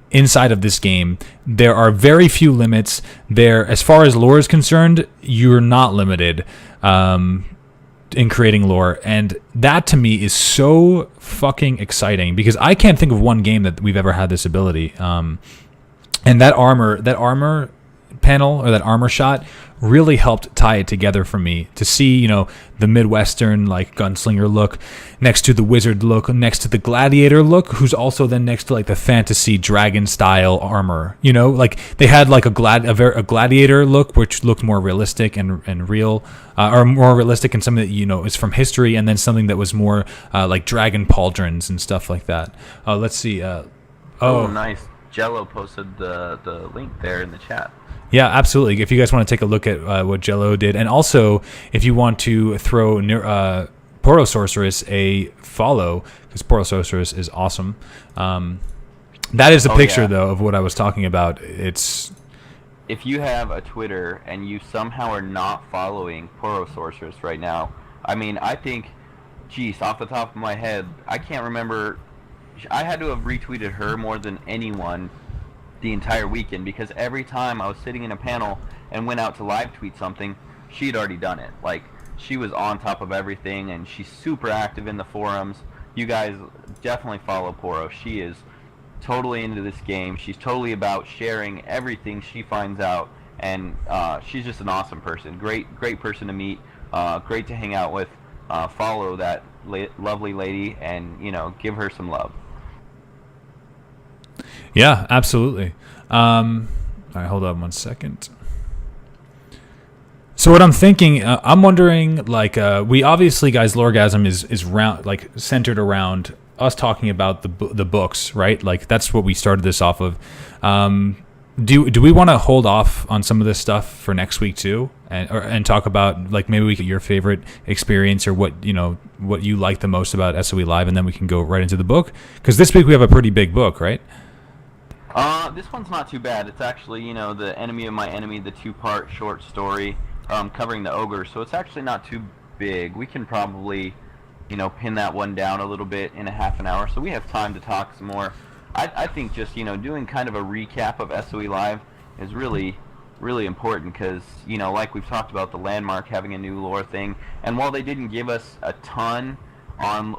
inside of this game. There are very few limits there. As far as lore is concerned, you're not limited in creating lore, and that to me is so fucking exciting, because I can't think of one game that we've ever had this ability. And that armor panel, or that armor shot, really helped tie it together for me, to see, the Midwestern like gunslinger look next to the wizard look, next to the gladiator look, who's also then next to like the fantasy dragon style armor. Like they had like a gladiator look, which looked more realistic and real, or more realistic, and something that is from history, and then something that was more like dragon pauldrons and stuff like that. Let's see. Oh, nice. Jello posted the link there in the chat. Yeah, absolutely. If you guys want to take a look at what Jello did, and also if you want to throw Poro Sorceress a follow, because Poro Sorceress is awesome. That is a picture, though, of what I was talking about. It's... If you have a Twitter and you somehow are not following Poro Sorceress right now, I mean, I think, geez, off the top of my head, I can't remember. I had to have retweeted her more than anyone the entire weekend, because every time I was sitting in a panel and went out to live tweet something, she'd already done it. Like, she was on top of everything, and she's super active in the forums. You guys definitely follow Poro. She is totally into this game. She's totally about sharing everything she finds out, and she's just an awesome person. Great person to meet. Great to hang out with. Follow that lovely lady, and give her some love. Yeah, absolutely. All right, hold on 1 second. So what I'm thinking, I'm wondering, like, we obviously, guys, LoreGasm is centered around us talking about the books, right? Like, that's what we started this off of. Do we want to hold off on some of this stuff for next week too, and talk about, like, maybe we get your favorite experience, or what you like the most about SOE Live, and then we can go right into the book, because this week we have a pretty big book, right? This one's not too bad. It's actually, The Enemy of My Enemy, the 2-part short story covering the ogre. So it's actually not too big. We can probably, pin that one down a little bit in a half an hour. So we have time to talk some more. I think just, doing kind of a recap of SOE Live is really, really important, because, like we've talked about, the Landmark having a new lore thing. And while they didn't give us a ton on,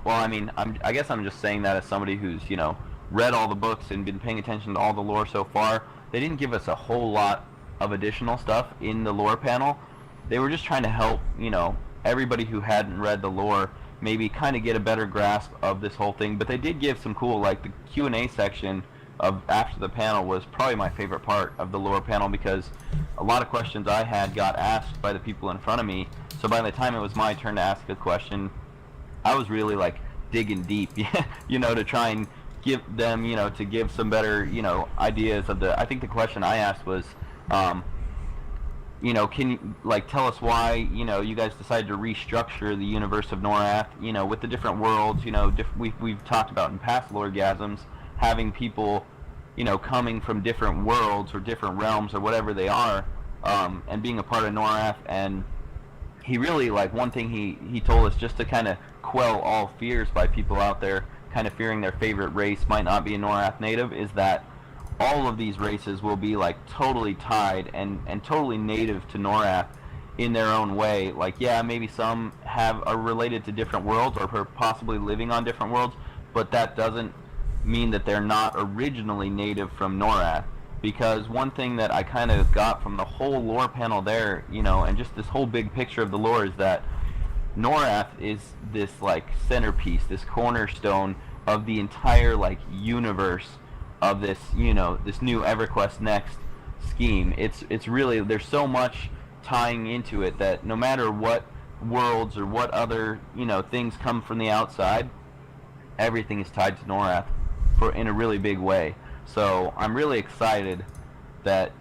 I guess I'm just saying that as somebody who's, read all the books and been paying attention to all the lore so far. They didn't give us a whole lot of additional stuff in the lore panel. They were just trying to help, everybody who hadn't read the lore maybe kind of get a better grasp of this whole thing. But they did give some cool, like the Q&A section of after the panel was probably my favorite part of the lore panel, because a lot of questions I had got asked by the people in front of me. So by the time it was my turn to ask a question, I was really like digging deep, to try and give them, to give some better, ideas of I think the question I asked was, can you, like, tell us why, you guys decided to restructure the universe of Norath, with the different worlds, we've talked about in past LoreGasms, having people, coming from different worlds or different realms or whatever they are, and being a part of Norath. And he really, like, one thing he told us, just to kind of quell all fears by people out there kind of fearing their favorite race might not be a Norath native, is that all of these races will be like totally tied and totally native to Norath in their own way. Like, yeah, maybe some are related to different worlds or possibly living on different worlds, but that doesn't mean that they're not originally native from Norath. Because one thing that I kind of got from the whole lore panel there, and just this whole big picture of the lore, is that Norath is this like centerpiece, this cornerstone of the entire like universe of this, this new EverQuest Next scheme. It's really, there's so much tying into it that no matter what worlds or what other, things come from the outside, everything is tied to Norath in a really big way. So I'm really excited that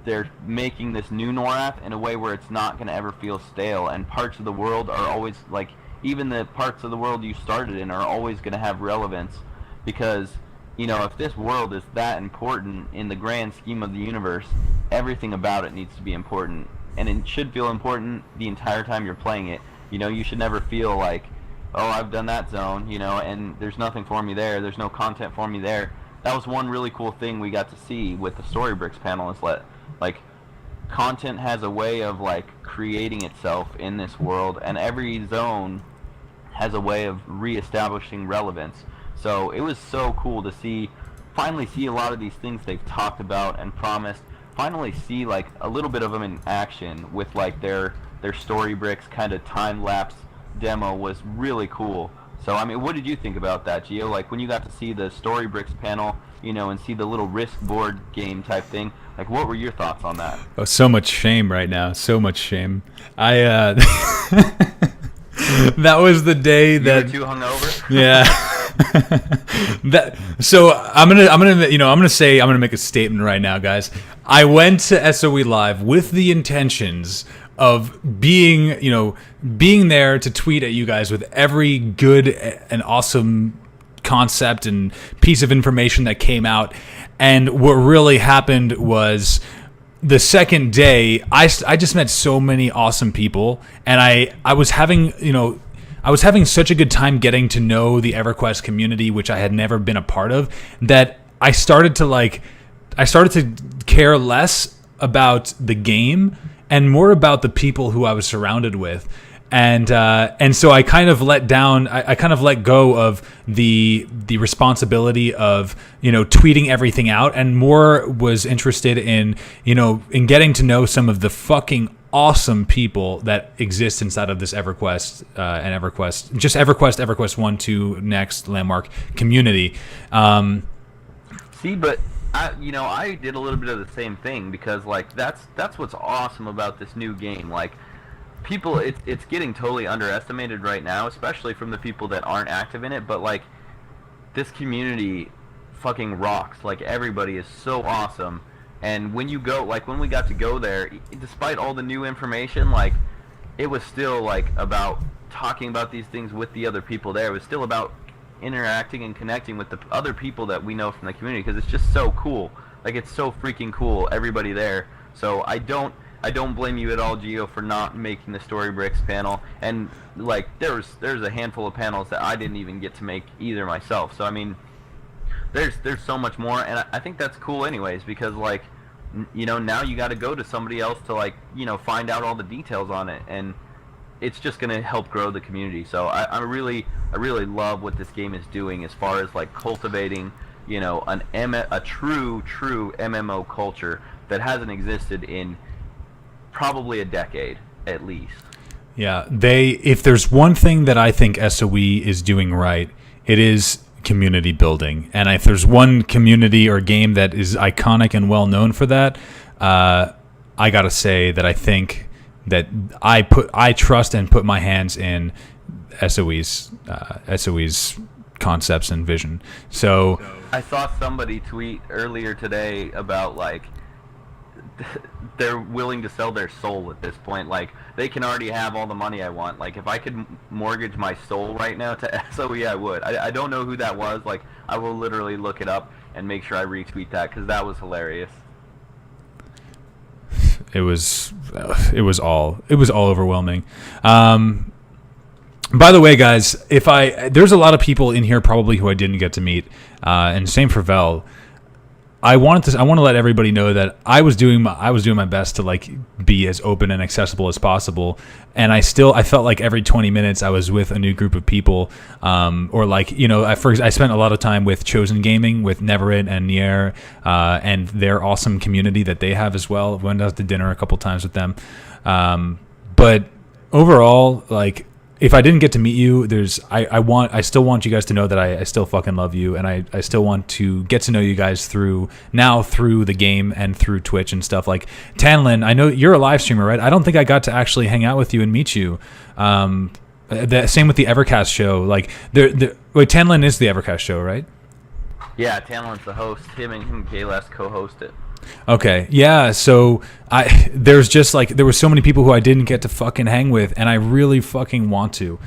they're making this new Norath in a way where it's not going to ever feel stale, and parts of the world are always like, even the parts of the world you started in are always going to have relevance, because if this world is that important in the grand scheme of the universe, everything about it needs to be important, and it should feel important the entire time you're playing it. You should never feel like, oh, I've done that zone, and there's nothing for me there, there's no content for me there. That was one really cool thing we got to see with the Story Bricks panel, is like content has a way of like creating itself in this world, and every zone has a way of reestablishing relevance. So it was so cool to finally see a lot of these things they've talked about and promised, finally see like a little bit of them in action with like their Story Bricks kind of time-lapse demo was really cool. So, I mean, what did you think about that, Gio? Like, when you got to see the Story Bricks panel, and see the little risk board game type thing, like, what were your thoughts on that? Oh, so much shame right now. So much shame. That was the day that... You were too hungover? Yeah. So I'm gonna make a statement right now, guys. I went to SOE Live with the intentions of being there to tweet at you guys with every good and awesome concept and piece of information that came out. And what really happened was, the second day, I just met so many awesome people, and I was having such a good time getting to know the EverQuest community, which I had never been a part of, that I started to care less about the game and more about the people who I was surrounded with. And so I kind of let go of the responsibility of tweeting everything out, and more was interested in getting to know some of the fucking awesome people that exist inside of this EverQuest and EverQuest 1, 2, Next, Landmark community. See, but I did a little bit of the same thing, because like that's what's awesome about this new game. Like, people, it's getting totally underestimated right now, especially from the people that aren't active in it, but like, this community fucking rocks. Like, everybody is so awesome. And when you go, like, when we got to go there, despite all the new information, like, it was still like about talking about these things with the other people there. It was still about interacting and connecting with the other people that we know from the community, because it's just so cool. Like, it's so freaking cool, everybody there. So I don't blame you at all, Gio, for not making the Story Bricks panel. And like, there's a handful of panels that I didn't even get to make either myself. So I mean, there's so much more, and I think that's cool anyways, because like, now you got to go to somebody else to like, find out all the details on it, and it's just going to help grow the community. So I really love what this game is doing as far as like cultivating, a true MMO culture that hasn't existed in probably a decade at least. Yeah, if there's one thing that I think SOE is doing right, it is community building. And if there's one community or game that is iconic and well known for that, I gotta say that I think that I trust and put my hands in SOE's concepts and vision. So I saw somebody tweet earlier today about like, they're willing to sell their soul at this point. Like, they can already have all the money I want. Like, if I could mortgage my soul right now to SOE, I would. I don't know who that was. Like, I will literally look it up and make sure I retweet that, because that was hilarious. It was all overwhelming. By the way, guys, there's a lot of people in here probably who I didn't get to meet, and same for Vel. I want to let everybody know that I was doing my best to like be as open and accessible as possible, and I felt like every 20 minutes I was with a new group of people, or like I spent a lot of time with Chosen Gaming, with Neverit and Nier, and their awesome community that they have as well. Went out to dinner a couple times with them, but overall, like, if I didn't get to meet you, I still want you guys to know that I still fucking love you, and I still want to get to know you guys through the game and through Twitch and stuff. Like, Tanlin, I know you're a live streamer, right? I don't think I got to actually hang out with you and meet you. Same with the Evercast show. Like, Tanlin is the Evercast show, right? Yeah, Tanlin's the host. Him and Kayles co-host it. Okay, yeah. So there were so many people who I didn't get to fucking hang with, and I really fucking want to.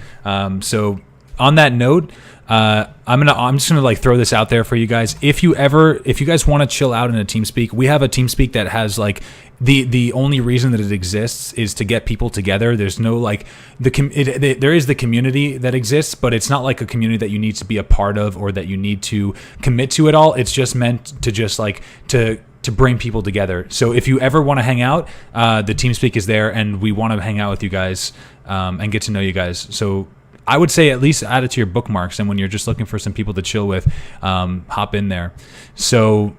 So on that note, I'm just gonna like throw this out there for you guys. If you guys want to chill out in a TeamSpeak, we have a TeamSpeak that has like the only reason that it exists is to get people together. There's no like there is the community that exists, but it's not like a community that you need to be a part of or that you need to commit to at all. It's just meant to just like to bring people together. So if you ever want to hang out, the TeamSpeak is there, and we want to hang out with you guys and get to know you guys. So I would say at least add it to your bookmarks, and when you're just looking for some people to chill with, hop in there. So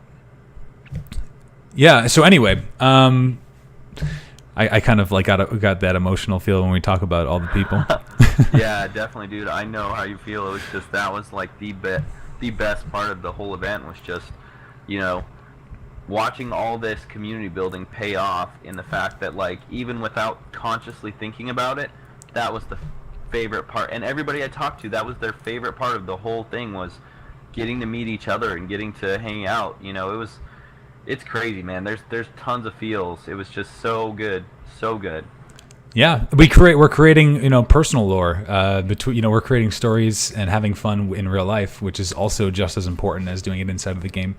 yeah. So anyway, I kind of like got that emotional feel when we talk about all the people. Yeah, definitely, dude. I know how you feel. It was just that was like the best part of the whole event was just, you know, watching all this community building pay off in the fact that, like, even without consciously thinking about it, that was the favorite part. And everybody I talked to, that was their favorite part of the whole thing, was getting to meet each other and getting to hang out. You know, it's crazy, man. There's tons of feels. It was just so good, so good. Yeah, we're creating, you know, personal lore between, you know, we're creating stories and having fun in real life, which is also just as important as doing it inside of the game.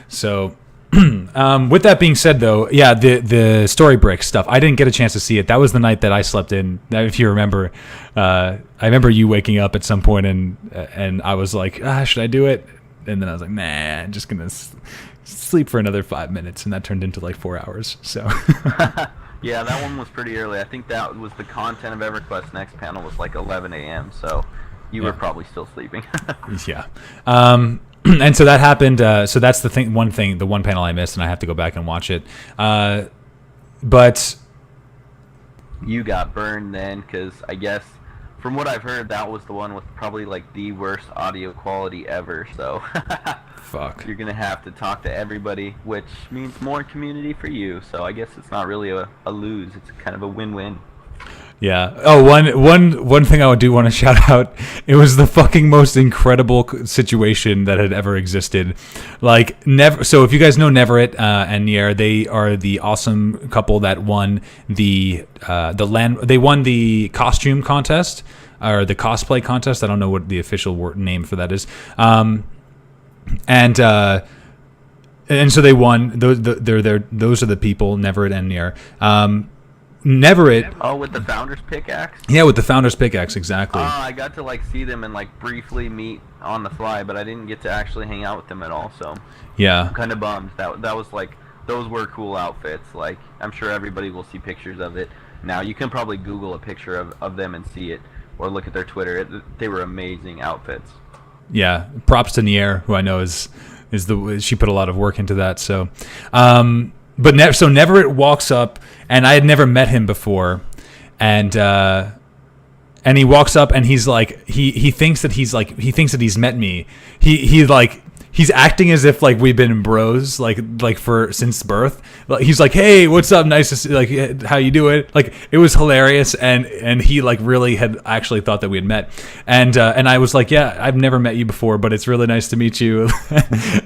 So with that being said, though, yeah, the story brick stuff, I didn't get a chance to see it. That was the night that I slept in. If you remember, I remember you waking up at some point and I was like, should I do it? And then I was like, nah, I'm just gonna sleep for another 5 minutes, and that turned into like 4 hours. So yeah, that one was pretty early. I think that was the content of EverQuest next panel was like 11 a.m. So you were probably still sleeping. Yeah. And so that happened. So that's the one panel I missed, and I have to go back and watch it. But you got burned then, because I guess from what I've heard, that was the one with probably like the worst audio quality ever. So fuck, you're gonna have to talk to everybody, which means more community for you. So I guess it's not really a lose. It's kind of a win-win. Yeah. Oh, one thing I would do want to shout out. It was the fucking most incredible situation that had ever existed. Like never. So if you guys know Neverett and Nier, they are the awesome couple that won the land. They won the costume contest or the cosplay contest. I don't know what the official name for that is. And so they won. Those are the people, Neverett and Nier. Neverett. Oh, with the founder's pickaxe? Yeah, with the founder's pickaxe, exactly. I got to like see them and like briefly meet on the fly, but I didn't get to actually hang out with them at all. So yeah, I'm kind of bummed. That was like, those were cool outfits. Like, I'm sure everybody will see pictures of it now. You can probably Google a picture of them and see it, or look at their Twitter. They were amazing outfits. Yeah, props to Nier, who I know she put a lot of work into that. So, but Neverett walks up, and I had never met him before, and he walks up, and he's like, he thinks that he's met me. He's acting as if like we've been bros like for since birth. Like, he's like, hey, what's up? Nice to see, like, how you doing? Like, it was hilarious, and he like really had actually thought that we had met, and I was like, yeah, I've never met you before, but it's really nice to meet you,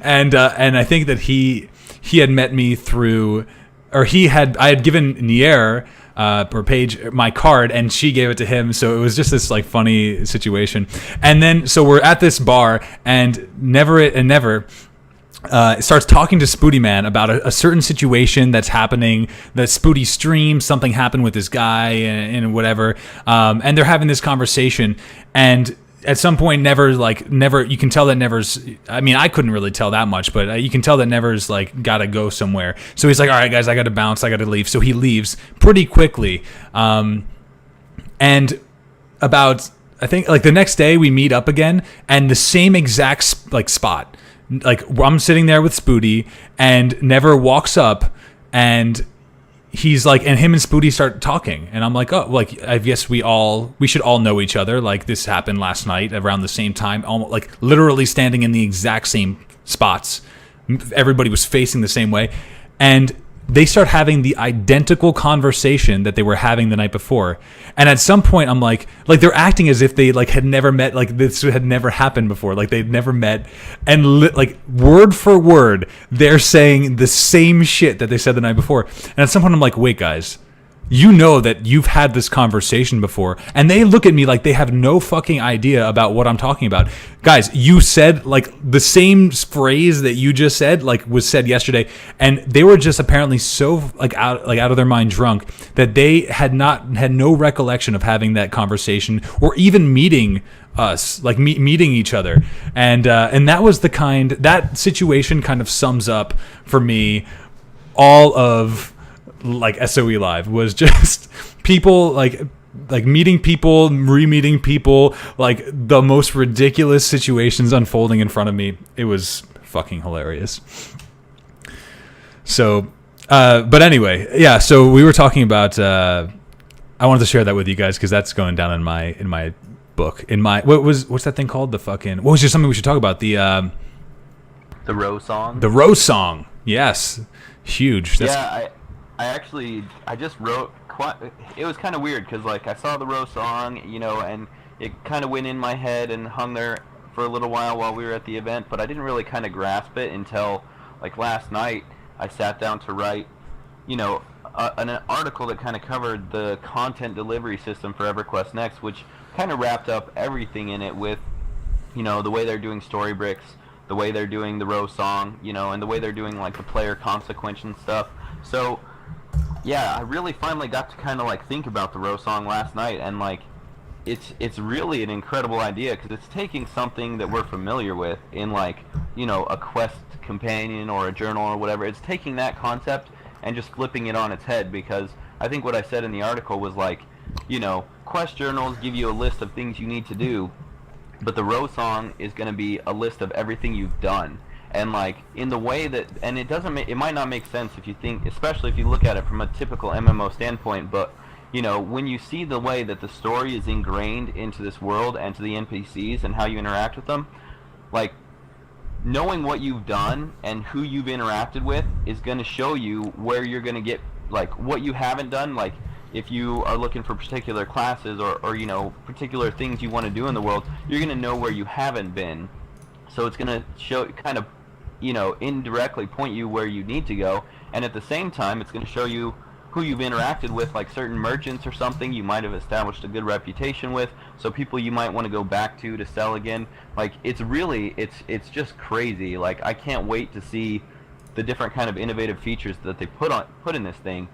and I think that he had met me through, or I had given Nier or Paige my card, and she gave it to him. So it was just this like funny situation. And then so we're at this bar, and Never starts talking to Spooty Man about a certain situation that's happening. That Spooty streams something happened with this guy and whatever. And they're having this conversation, and at some point, Never, you can tell that Never's, I mean, I couldn't really tell that much, but you can tell that Never's, like, got to go somewhere. So he's like, all right, guys, I got to bounce, I got to leave. So he leaves pretty quickly. And about, I think, like, the next day, we meet up again, and the same exact, spot. Like, I'm sitting there with Spooty, and Never walks up, and he's like, and him and Spooty start talking, and I'm like, oh, like, I guess we should all know each other. Like, this happened last night around the same time, almost like literally standing in the exact same spots. Everybody was facing the same way, and they start having the identical conversation that they were having the night before. And at some point I'm like they're acting as if they like had never met, like this had never happened before, like they'd never met, and like word for word they're saying the same shit that they said the night before. And at some point I'm like, wait guys, you know that you've had this conversation before. And they look at me like they have no fucking idea about what I'm talking about. Guys, you said like the same phrase that you just said, like was said yesterday. And they were just apparently so out of their mind drunk that they had no recollection of having that conversation or even meeting us, like meeting each other. And that was that situation kind of sums up for me all of like SOE Live was just people like meeting people, re-meeting people, like the most ridiculous situations unfolding in front of me. It was fucking hilarious. So, but anyway, yeah. So we were talking about. I wanted to share that with you guys because that's going down in my book. What's that thing called? The fucking. What was just something we should talk about? The Row song. The Row song. Yes, huge. Yeah, I just wrote it was kind of weird because like I saw the Row song, you know, and it kind of went in my head and hung there for a little while we were at the event, but I didn't really kind of grasp it until like last night I sat down to write, you know, an article that kind of covered the content delivery system for EverQuest Next, which kind of wrapped up everything in it with, you know, the way they're doing story bricks, the way they're doing the Row song, you know, and the way they're doing like the player consequence and stuff. So yeah, I really finally got to kind of like think about the Row song last night, and like it's really an incredible idea because it's taking something that we're familiar with in like, you know, a quest companion or a journal or whatever. It's taking that concept and just flipping it on its head, because I think what I said in the article was like, you know, quest journals give you a list of things you need to do, but the Row song is going to be a list of everything you've done. And like in the way that, and it might not make sense if you think, especially if you look at it from a typical MMO standpoint, but you know, when you see the way that the story is ingrained into this world and to the NPCs and how you interact with them, like knowing what you've done and who you've interacted with is going to show you where you're going to get, like what you haven't done. Like if you are looking for particular classes or you know, particular things you want to do in the world, you're going to know where you haven't been. So it's going to show, kind of, you know, indirectly point you where you need to go, and at the same time it's going to show you who you've interacted with, like certain merchants or something you might have established a good reputation with, so people you might want to go back to sell again. Like it's really, it's just crazy. Like I can't wait to see the different kind of innovative features that they put in this thing,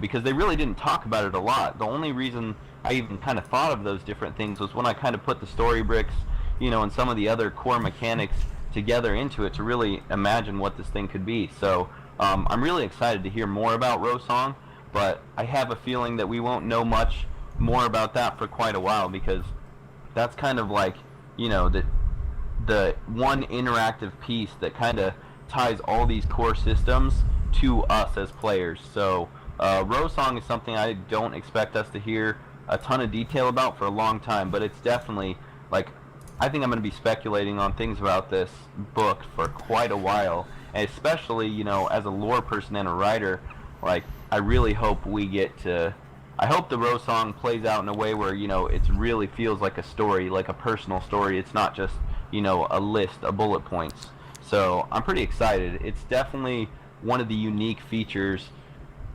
because they really didn't talk about it a lot. The only reason I even kind of thought of those different things was when I kind of put the story bricks, you know, and some of the other core mechanics together into it to really imagine what this thing could be. So I'm really excited to hear more about Row song, but I have a feeling that we won't know much more about that for quite a while, because that's kind of like, you know, the one interactive piece that kind of ties all these core systems to us as players. So Row song is something I don't expect us to hear a ton of detail about for a long time, but it's definitely like, I think I'm going to be speculating on things about this book for quite a while, and especially, you know, as a lore person and a writer, like, I really hope we get to, I hope the Row song plays out in a way where, you know, it really feels like a story, like a personal story. It's not just, you know, a list of bullet points. So I'm pretty excited. It's definitely one of the unique features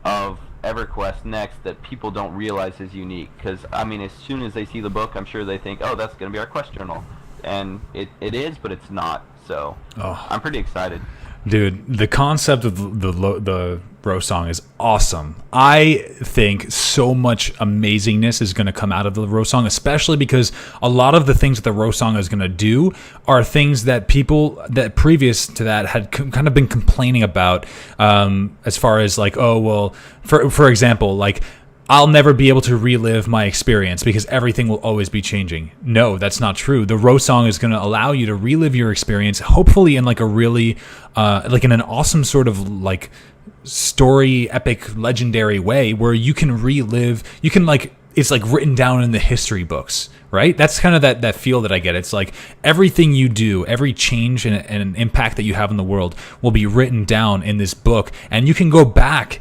of EverQuest Next that people don't realize is unique, because I mean, as soon as they see the book, I'm sure they think, oh, that's going to be our quest journal, and it is, but it's not. So I'm pretty excited. Dude, the concept of the Row song is awesome. I think so much amazingness is going to come out of the Row song, especially because a lot of the things that the Row song is going to do are things that people that previous to that had kind of been complaining about, as far as like, oh, well, for example, like, I'll never be able to relive my experience because everything will always be changing. No, that's not true. The Row song is going to allow you to relive your experience, hopefully in like a really, like in an awesome sort of like story, epic, legendary way where you can relive, you can like it's like written down in the history books, right? That's kind of that feel that I get. It's like everything you do, every change and an impact that you have in the world will be written down in this book, and you can go back,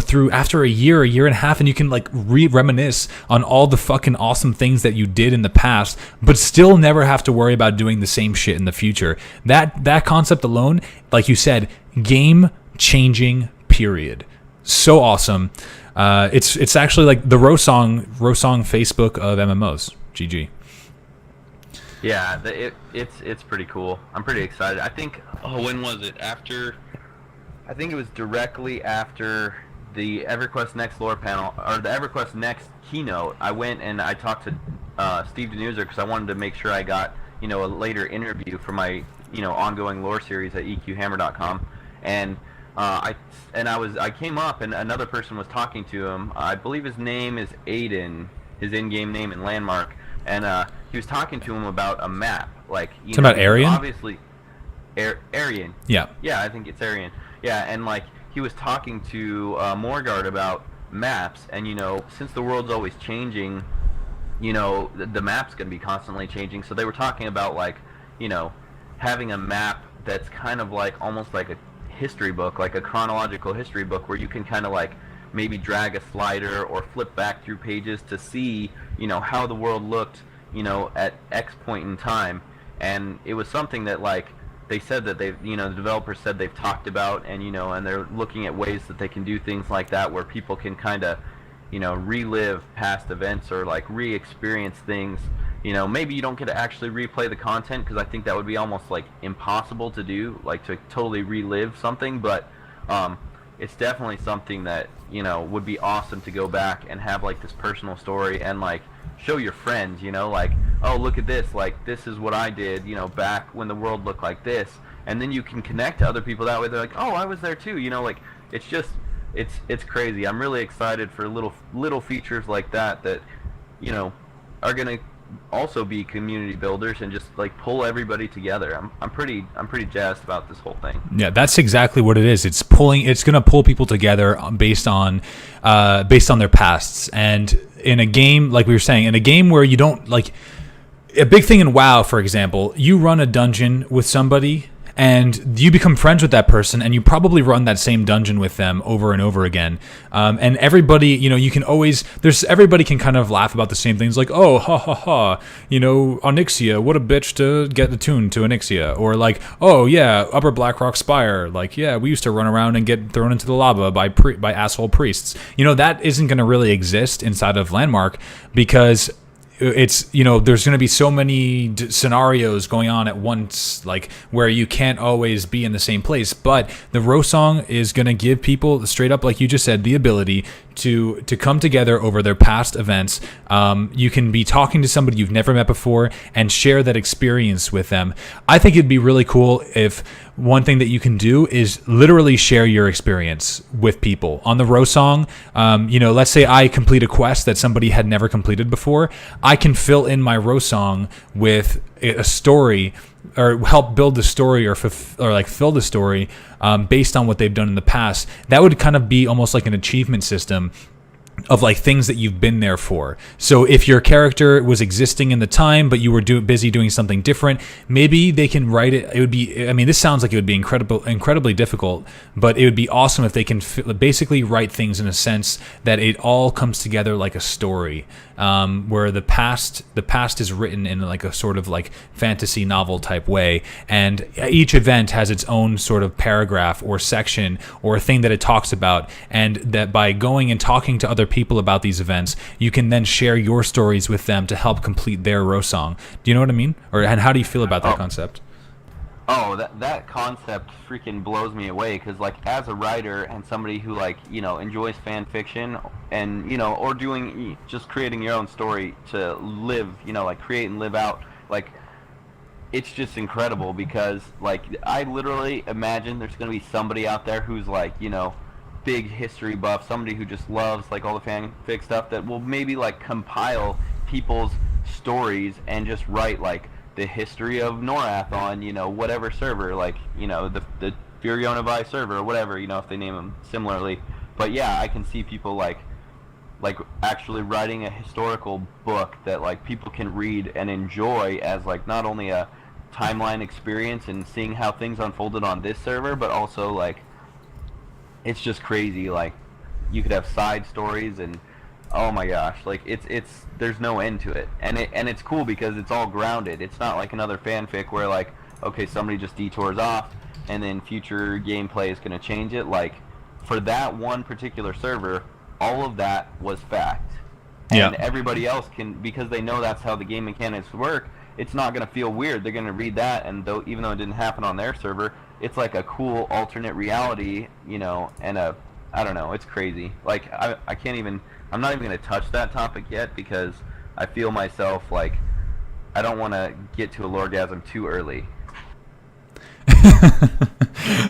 through after a year and a half, and you can like reminisce on all the fucking awesome things that you did in the past, but still never have to worry about doing the same shit in the future. That concept alone, like you said, game changing, period. So awesome. It's actually like the Rosong Facebook of MMOs. GG. Yeah, it's pretty cool. I'm pretty excited. I think, when was it? I think it was directly after the EverQuest Next lore panel, or the EverQuest Next keynote. I went and I talked to Steve Denuser because I wanted to make sure I got, a later interview for my, ongoing lore series at EQHammer.com. And I came up and another person was talking to him. I believe his name is Aiden, his in-game name and landmark, and he was talking to him about a map, like about Aryan? Obviously, Aryan. Yeah. Yeah, I think it's Aryan. Yeah, and like he was talking to Morgard about maps, and since the world's always changing, the map's gonna be constantly changing. So they were talking about like, having a map that's kind of like almost like a history book, like a chronological history book, where you can kind of like maybe drag a slider or flip back through pages to see, how the world looked, at X point in time. And it was something that like they said that they've, the developers said they've talked about, and and they're looking at ways that they can do things like that where people can kind of, relive past events or like re-experience things. Maybe you don't get to actually replay the content, because I think that would be almost like impossible to do, like to totally relive something, but it's definitely something that, would be awesome to go back and have like this personal story and like show your friends, like, oh, look at this, like this is what I did, back when the world looked like this, and then you can connect to other people that way. They're like, oh, I was there too, like it's just, it's crazy. I'm really excited for little features like that are gonna also be community builders and just like pull everybody together. I'm pretty jazzed about this whole thing. Yeah, that's exactly what it is. It's going to pull people together based on their pasts. And in a game, like we were saying, in a game where you don't like a big thing in WoW, for example, you run a dungeon with somebody and you become friends with that person, and you probably run that same dungeon with them over and over again. And everybody, you can always, everybody can kind of laugh about the same things, like, oh, ha ha ha, Onyxia, what a bitch to get attuned to Onyxia, or like, oh yeah, Upper Blackrock Spire, like, yeah, we used to run around and get thrown into the lava by asshole priests. That isn't going to really exist inside of Landmark, because it's, there's going to be so many scenarios going on at once, like where you can't always be in the same place. But the Rosong is going to give people, straight up, like you just said, the ability to come together over their past events. You can be talking to somebody you've never met before and share that experience with them. I think it'd be really cool if one thing that you can do is literally share your experience with people on the Rosong. Let's say I complete a quest that somebody had never completed before. I can fill in my Rosong with a story, or help build the story, or like fill the story based on what they've done in the past. That would kind of be almost like an achievement system of like things that you've been there for. So if your character was existing in the time, but you were busy doing something different, maybe they can write it. It would be, I mean, this sounds like it would be incredibly difficult, but it would be awesome if they can basically write things in a sense that it all comes together like a story, where the past is written in like a sort of like fantasy novel type way, and each event has its own sort of paragraph or section or thing that it talks about, and that by going and talking to other people about these events, you can then share your stories with them to help complete their Rosong. Do you know what I mean? And how do you feel about that concept? Oh, that concept freaking blows me away, because like as a writer and somebody who like, enjoys fan fiction and, or doing, just creating your own story to live, like create and live out, like it's just incredible, because like I literally imagine there's going to be somebody out there who's like, big history buff, somebody who just loves like all the fanfic stuff, that will maybe like compile people's stories and just write like the history of Norath on, whatever server, like, the Furionavi server or whatever, if they name them similarly. But yeah, I can see people like, like actually writing a historical book that like people can read and enjoy as like not only a timeline experience and seeing how things unfolded on this server, but also like it's just crazy. Like you could have side stories and oh my gosh, like it's there's no end to it, and it's cool because it's all grounded. It's not like another fanfic where like okay somebody just detours off and then future gameplay is going to change it. Like for that one particular server, all of that was fact, and everybody else can, because they know that's how the game mechanics work. It's not going to feel weird. They're going to read that, and though even though it didn't happen on their server, it's like a cool alternate reality, you know, and I don't know, it's crazy. Like I can't even, I'm not even going to touch that topic yet because I feel myself like I don't want to get to a LoreGasm too early.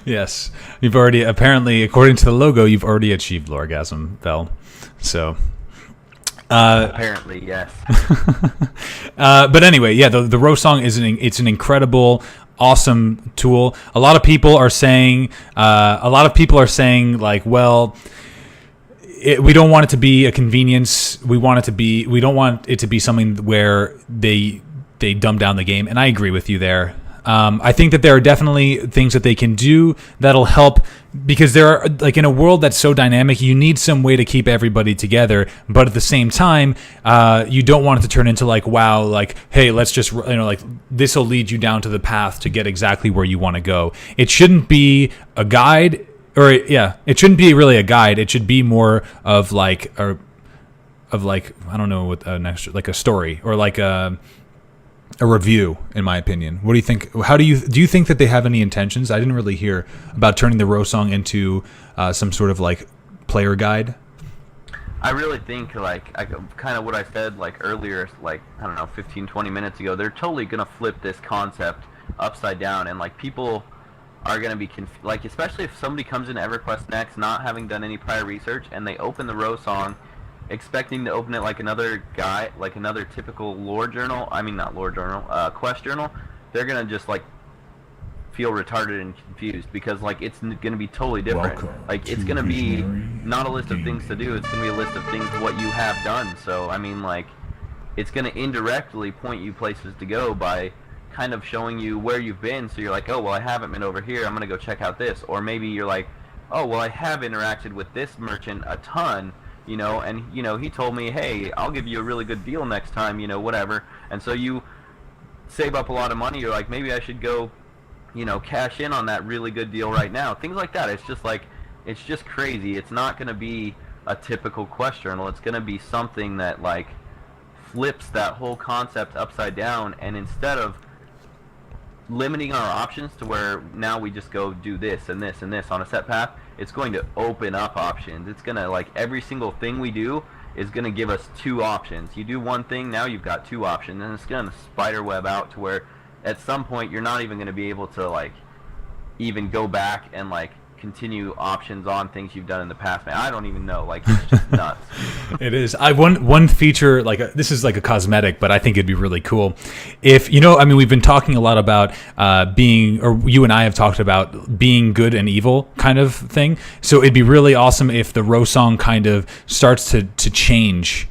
Yes, you've already, apparently according to the logo, you've already achieved LoreGasm, Vel. So apparently, yes. But anyway, yeah, the row song is it's an incredible, awesome tool. A lot of people are saying like, well, we don't want it to be a convenience. We don't want it to be something where they dumb down the game, and I agree with you there. I think that there are definitely things that they can do that'll help, because there are, like, in a world that's so dynamic, you need some way to keep everybody together, but at the same time, you don't want it to turn into like, wow, like, hey, let's just, you know, like, this will lead you down to the path to get exactly where you want to go. It shouldn't be a guide, it shouldn't be really a guide. It should be more of like, I don't know what next, like a story or like a review, in my opinion. What do you think? How do you think that they have any intentions? I didn't really hear about turning the row song into some sort of like player guide. I really think, like, kind of what I said like earlier, like, I don't know, 15-20 minutes ago, they're totally gonna flip this concept upside down, and like people are gonna be like, especially if somebody comes in EverQuest Next not having done any prior research and they open the row song expecting to open it like another guy, like another typical lore journal. I mean, not lore journal, quest journal. They're gonna just like feel retarded and confused because like it's gonna be totally different. Welcome like it's to gonna be Visionary not a list of things to do. It's gonna be a list of things what you have done. So I mean, like, it's gonna indirectly point you places to go by kind of showing you where you've been. So you're like, oh well, I haven't been over here. I'm gonna go check out this. Or maybe you're like, oh well, I have interacted with this merchant a ton. You know, and you know, he told me, hey, I'll give you a really good deal next time, you know, whatever. And so you save up a lot of money. You're like, maybe I should go, you know, cash in on that really good deal right now. Things like that. It's just like, it's just crazy. It's not going to be a typical quest journal. It's going to be something that like flips that whole concept upside down, and instead of limiting our options to where now we just go do this and this and this on a set path, it's going to open up options. It's going to, like, every single thing we do is going to give us two options. You do one thing, now you've got two options, and it's going to spider web out to where at some point you're not even going to be able to like even go back and like continue options on things you've done in the past. Man, I don't even know. Like, it's just nuts. It is. One feature, like, this is like a cosmetic, but I think it'd be really cool if, you know, I mean, we've been talking a lot about being, or you and I have talked about being good and evil kind of thing. So it'd be really awesome if the row song kind of starts to change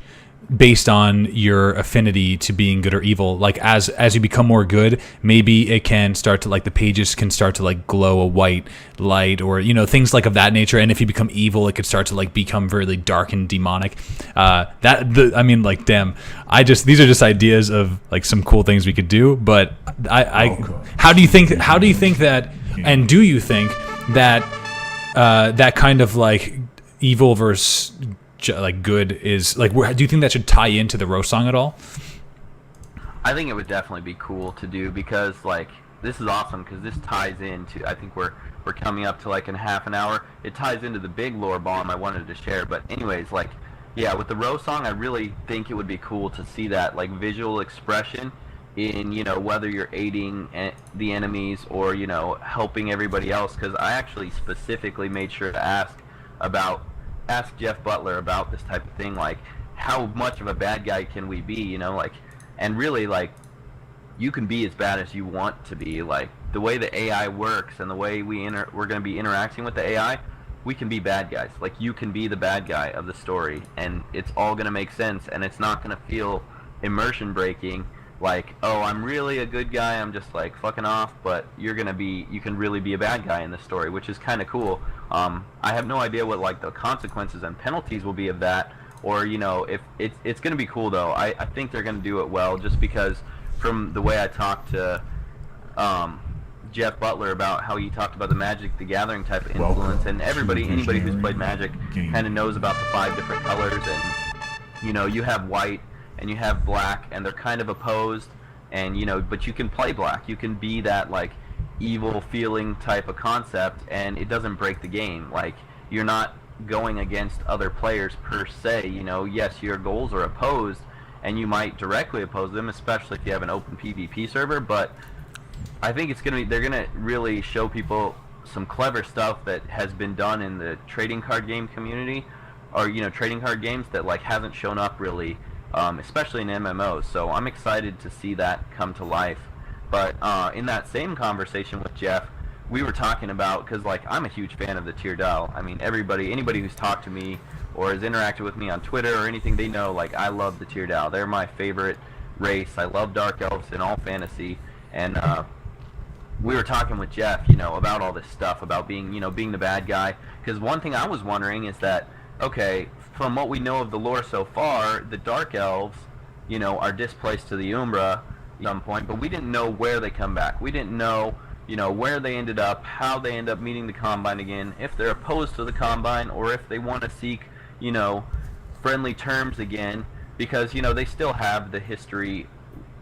based on your affinity to being good or evil. Like, as you become more good, maybe it can start to, like, the pages can start to like glow a white light, or, you know, things like of that nature. And if you become evil, it could start to like become really dark and demonic. I mean, like, damn, these are just ideas of like some cool things we could do. But how do you think that, and do you think that that kind of like evil versus like good is like, do you think that should tie into the row song at all? I think it would definitely be cool to do, because like this is awesome, because this ties into, I think we're coming up to like in half an hour. It ties into the big lore bomb I wanted to share. But anyways, like, yeah, with the row song, I really think it would be cool to see that like visual expression in, you know, whether you're aiding the enemies or, you know, helping everybody else. Because I actually specifically made sure to ask Jeff Butler about this type of thing, like how much of a bad guy can we be, you know, like, and really, like, you can be as bad as you want to be. Like, the way the AI works and the way we're going to be interacting with the AI, we can be bad guys. Like, you can be the bad guy of the story, and it's all going to make sense, and it's not going to feel immersion breaking. Like, oh, I'm really a good guy, I'm just like fucking off, but you can really be a bad guy in this story, which is kind of cool. I have no idea what like the consequences and penalties will be of that, or if it's going to be cool though. I think they're going to do it well, just because from the way I talked to Jeff Butler about how he talked about the Magic the Gathering type of influence, and anybody who's played Magic kind of knows about the 5 different colors, and you have white and you have black, and they're kind of opposed, and but you can play black, you can be that like evil feeling type of concept, and it doesn't break the game. Like, you're not going against other players per se. Yes, your goals are opposed, and you might directly oppose them, especially if you have an open PvP server, but I think they're gonna really show people some clever stuff that has been done in the trading card game community, or trading card games that like hasn't shown up really, especially in MMOs. So I'm excited to see that come to life. But in that same conversation with Jeff, we were talking about, because like I'm a huge fan of the Tyrdal. I mean, anybody who's talked to me or has interacted with me on Twitter or anything, they know like I love the Tyrdal. They're my favorite race. I love Dark Elves in all fantasy, and we were talking with Jeff, about all this stuff, about being the bad guy. Because one thing I was wondering is that, okay, from what we know of the lore so far, the Dark Elves, are displaced to the Umbra at some point, but we didn't know where they come back. We didn't know, where they ended up, how they end up meeting the Combine again, if they're opposed to the Combine, or if they want to seek, friendly terms again, because, they still have the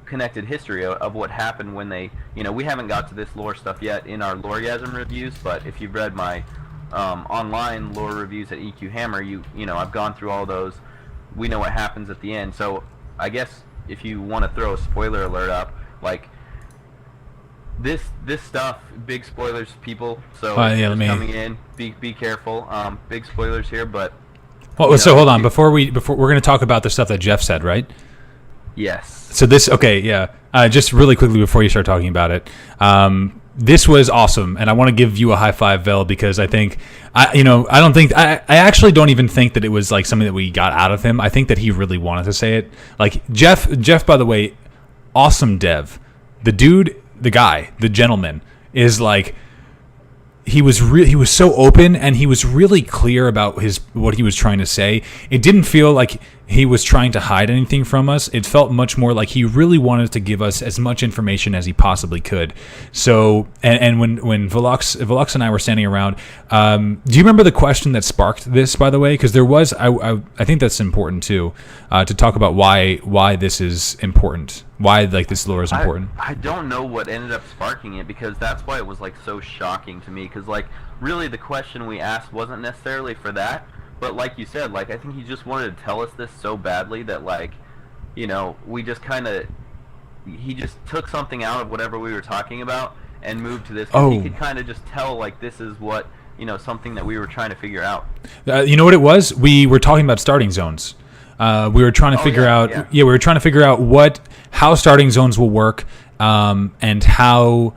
connected history of what happened when they, we haven't got to this lore stuff yet in our LoreGasm reviews, but if you've read my online lore reviews at EQ Hammer, I've gone through all those. We know what happens at the end. So I guess if you want to throw a spoiler alert up, like this stuff, big spoilers, people. So coming in, be careful. Big spoilers here, but. Well, so hold on. Before we're going to talk about the stuff that Jeff said, right? Yes. So just really quickly before you start talking about it, this was awesome, and I want to give you a high five, Vel, because I actually don't even think that it was like something that we got out of him. I think that he really wanted to say it. Like Jeff, by the way, awesome dev. The dude, the guy, the gentleman is like. He was so open, and he was really clear about what he was trying to say. It didn't feel like he was trying to hide anything from us. It felt much more like he really wanted to give us as much information as he possibly could. So, and when Veluux and I were standing around, do you remember the question that sparked this, by the way? Because there was, I think that's important too, to talk about why this is important. Why like this lore is important. I don't know what ended up sparking it, because that's why it was like so shocking to me, because like really the question we asked wasn't necessarily for that, but like you said, like I think he just wanted to tell us this so badly that like we just he just took something out of whatever we were talking about and moved to this. He could kind of just tell like this is what something that we were trying to figure out. You know what it was? We were talking about starting zones. We were trying to figure out. We were trying to figure out how starting zones will work, and how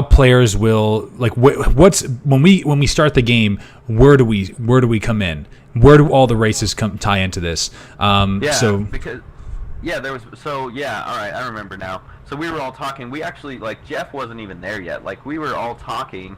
players will like. What's when we start the game? Where do we come in? Where do all the races tie into this? All right, I remember now. So we were all talking. We actually like Jeff wasn't even there yet. Like we were all talking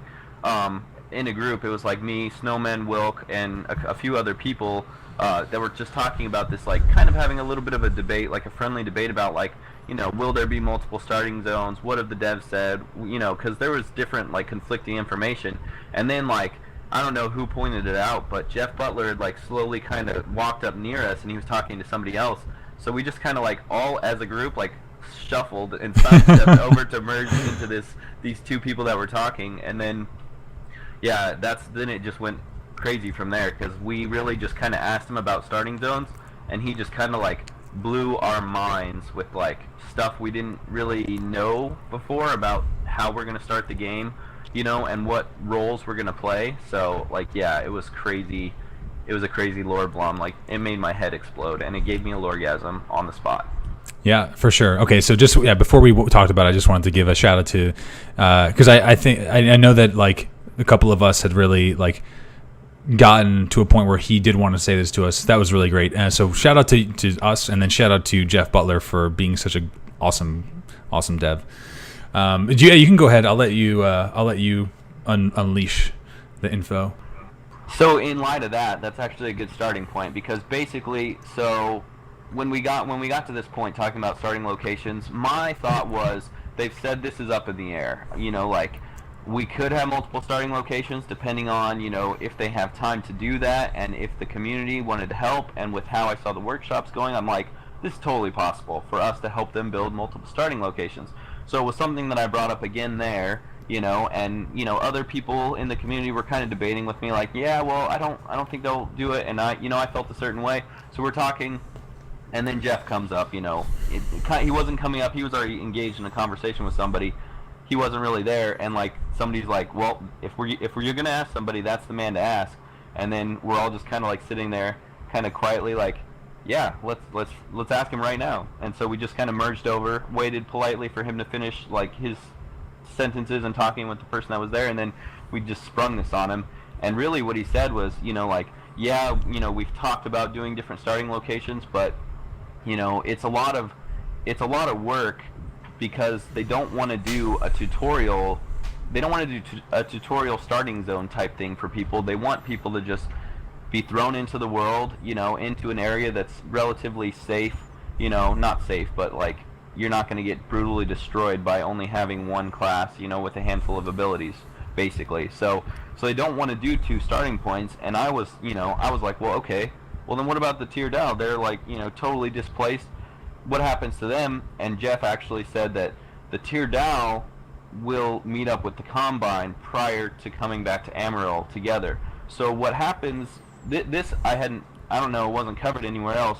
in a group. It was like me, Snowman, Wilk, and a few other people. That were just talking about this, like kind of having a little bit of a debate, like a friendly debate about like, will there be multiple starting zones? What have the devs said? Because there was different like conflicting information. And then like, I don't know who pointed it out, but Jeff Butler had like slowly kind of walked up near us, and he was talking to somebody else. So we just kind of like all as a group like shuffled and sidestepped over to merge into these two people that were talking, and then then it just went crazy from there, because we really just kind of asked him about starting zones, and he just kind of like blew our minds with like stuff we didn't really know before about how we're going to start the game, and what roles we're going to play. So like it was crazy. It was a crazy lore blom. Like it made my head explode, and it gave me a LoreGasm on the spot. Yeah, for sure. Okay, so just before we talked about it, I just wanted to give a shout out to because I think I know that like a couple of us had really like gotten to a point where he did want to say this to us. That was really great. So shout out to us, and then shout out to Jeff Butler for being such a awesome dev. You can go ahead. I'll let you unleash the info. So in light of that, that's actually a good starting point, because basically, so when we got to this point talking about starting locations, my thought was they've said this is up in the air. Like, we could have multiple starting locations depending on, if they have time to do that and if the community wanted to help. And with how I saw the workshops going, I'm like, this is totally possible for us to help them build multiple starting locations. So it was something that I brought up again there, and other people in the community were kind of debating with me, like, yeah, well, I don't think they'll do it, and I felt a certain way. So we're talking, and then Jeff comes up. He wasn't coming up. He was already engaged in a conversation with somebody. He wasn't really there, and like somebody's like, well, if you're gonna ask somebody, that's the man to ask. And then we're all just kind of like sitting there, kind of quietly, like, yeah, let's ask him right now. And so we just kind of merged over, waited politely for him to finish like his sentences and talking with the person that was there, and then we just sprung this on him. And really, what he said was, like, yeah, we've talked about doing different starting locations, but it's a lot of work, because they don't want to do a tutorial. They don't want to do a tutorial starting zone type thing for people. They want people to just be thrown into the world, into an area that's relatively safe, not safe, but like you're not going to get brutally destroyed by only having one class, with a handful of abilities, basically. So they don't want to do 2 starting points. And I was like, well, okay, well then what about the tier down? They're like, totally displaced. What happens to them? And Jeff actually said that the tier Dow will meet up with the Combine prior to coming back to Amaryl together. So what happens, this I don't know, it wasn't covered anywhere else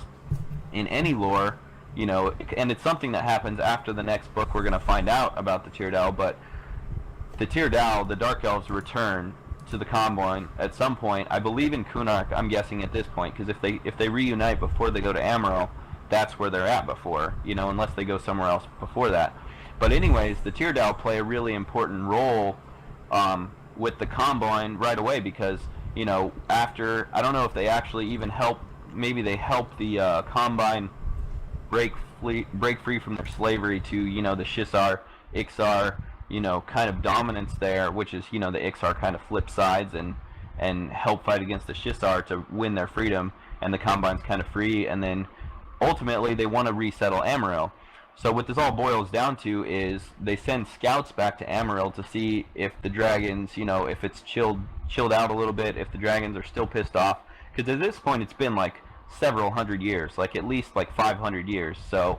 in any lore, and it's something that happens after the next book. We're going to find out about the tier Dow, but the tier Dow, the Dark Elves, return to the Combine at some point. I believe in Kunark, I'm guessing at this point, because if they reunite before they go to Amaryl, that's where they're at before, unless they go somewhere else before that. But anyways, the tier Dow play a really important role with the Combine right away, because, after, I don't know if they actually even help, maybe they help the Combine break free from their slavery to, the Shissar, Ixar, kind of dominance there, which is, the Ixar kind of flip sides and help fight against the Shissar to win their freedom, and the Combine's kind of free, and then ultimately they want to resettle Amaryl. So what this all boils down to is they send scouts back to Amaryl to see if the dragons, if it's chilled out a little bit, if the dragons are still pissed off. Because at this point it's been like several hundred years, like at least like 500 years. So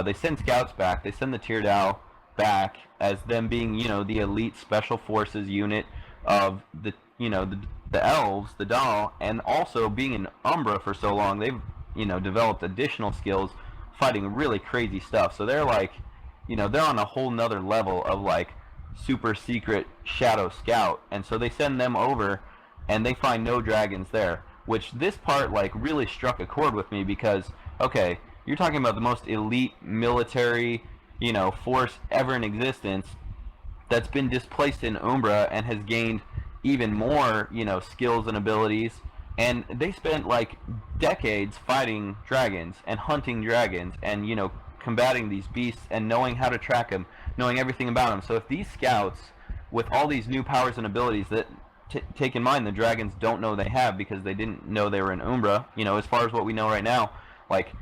they send scouts back. They send the tier Dow back as them being, the elite special forces unit of the, the elves, the Dahl, and also being in Umbra for so long, they've developed additional skills fighting really crazy stuff. So they're like, they're on a whole nother level of like super secret shadow scout. And so they send them over and they find no dragons there, which this part like really struck a chord with me, because, okay, you're talking about the most elite military, force ever in existence that's been displaced in Umbra and has gained even more, skills and abilities. And they spent like decades fighting dragons and hunting dragons and, combating these beasts and knowing how to track them, knowing everything about them. So if these scouts, with all these new powers and abilities that, take in mind, the dragons don't know they have because they didn't know they were in Umbra, as far as what we know right now, like,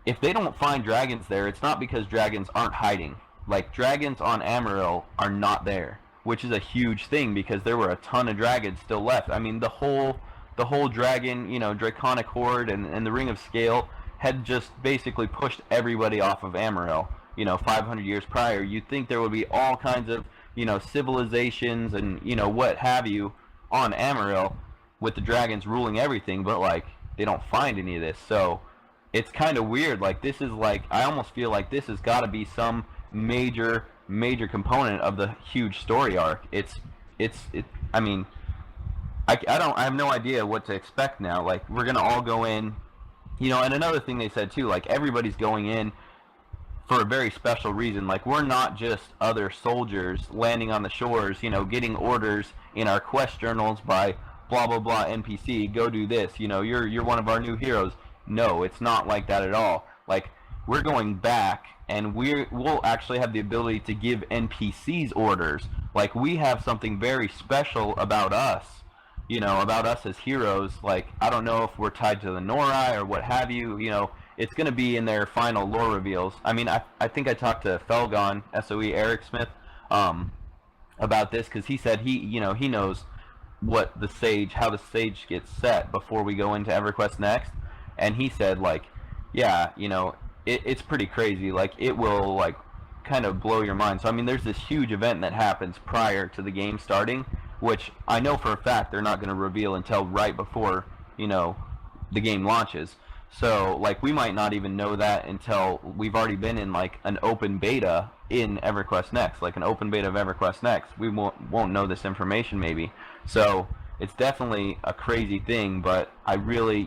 if they don't find dragons there, it's not because dragons aren't hiding. Like, dragons on Amaryl are not there, which is a huge thing, because there were a ton of dragons still left. I mean, the whole dragon, draconic horde and the Ring of Scale had just basically pushed everybody off of Amaryl, 500 years prior. You'd think there would be all kinds of, civilizations and, what have you on Amaryl with the dragons ruling everything, but, like, they don't find any of this. So it's kind of weird. Like, this is like, I almost feel like this has got to be some major component of the huge story arc. I mean, I have no idea what to expect now. Like, we're gonna all go in, and another thing they said too, like, everybody's going in for a very special reason. Like, we're not just other soldiers landing on the shores, getting orders in our quest journals by blah blah blah NPC, go do this, you're one of our new heroes. No, it's not like that at all. Like, we're going back, and we'll actually have the ability to give NPCs orders. Like, we have something very special about us, about us as heroes. Like, I don't know if we're tied to the Norai or what have you. It's going to be in their final lore reveals. I mean, I think I talked to Felgon, SOE Eric Smith, about this, because he said he knows how the sage gets set before we go into EverQuest Next, and he said, like, yeah, it's pretty crazy. Like, it will, like, kind of blow your mind. So I mean, there's this huge event that happens prior to the game starting, which I know for a fact they're not going to reveal until right before the game launches. So, like, we might not even know that until we've already been in, like, an open beta in EverQuest Next, like an open beta of EverQuest Next. We won't know this information maybe. So it's definitely a crazy thing, but I really,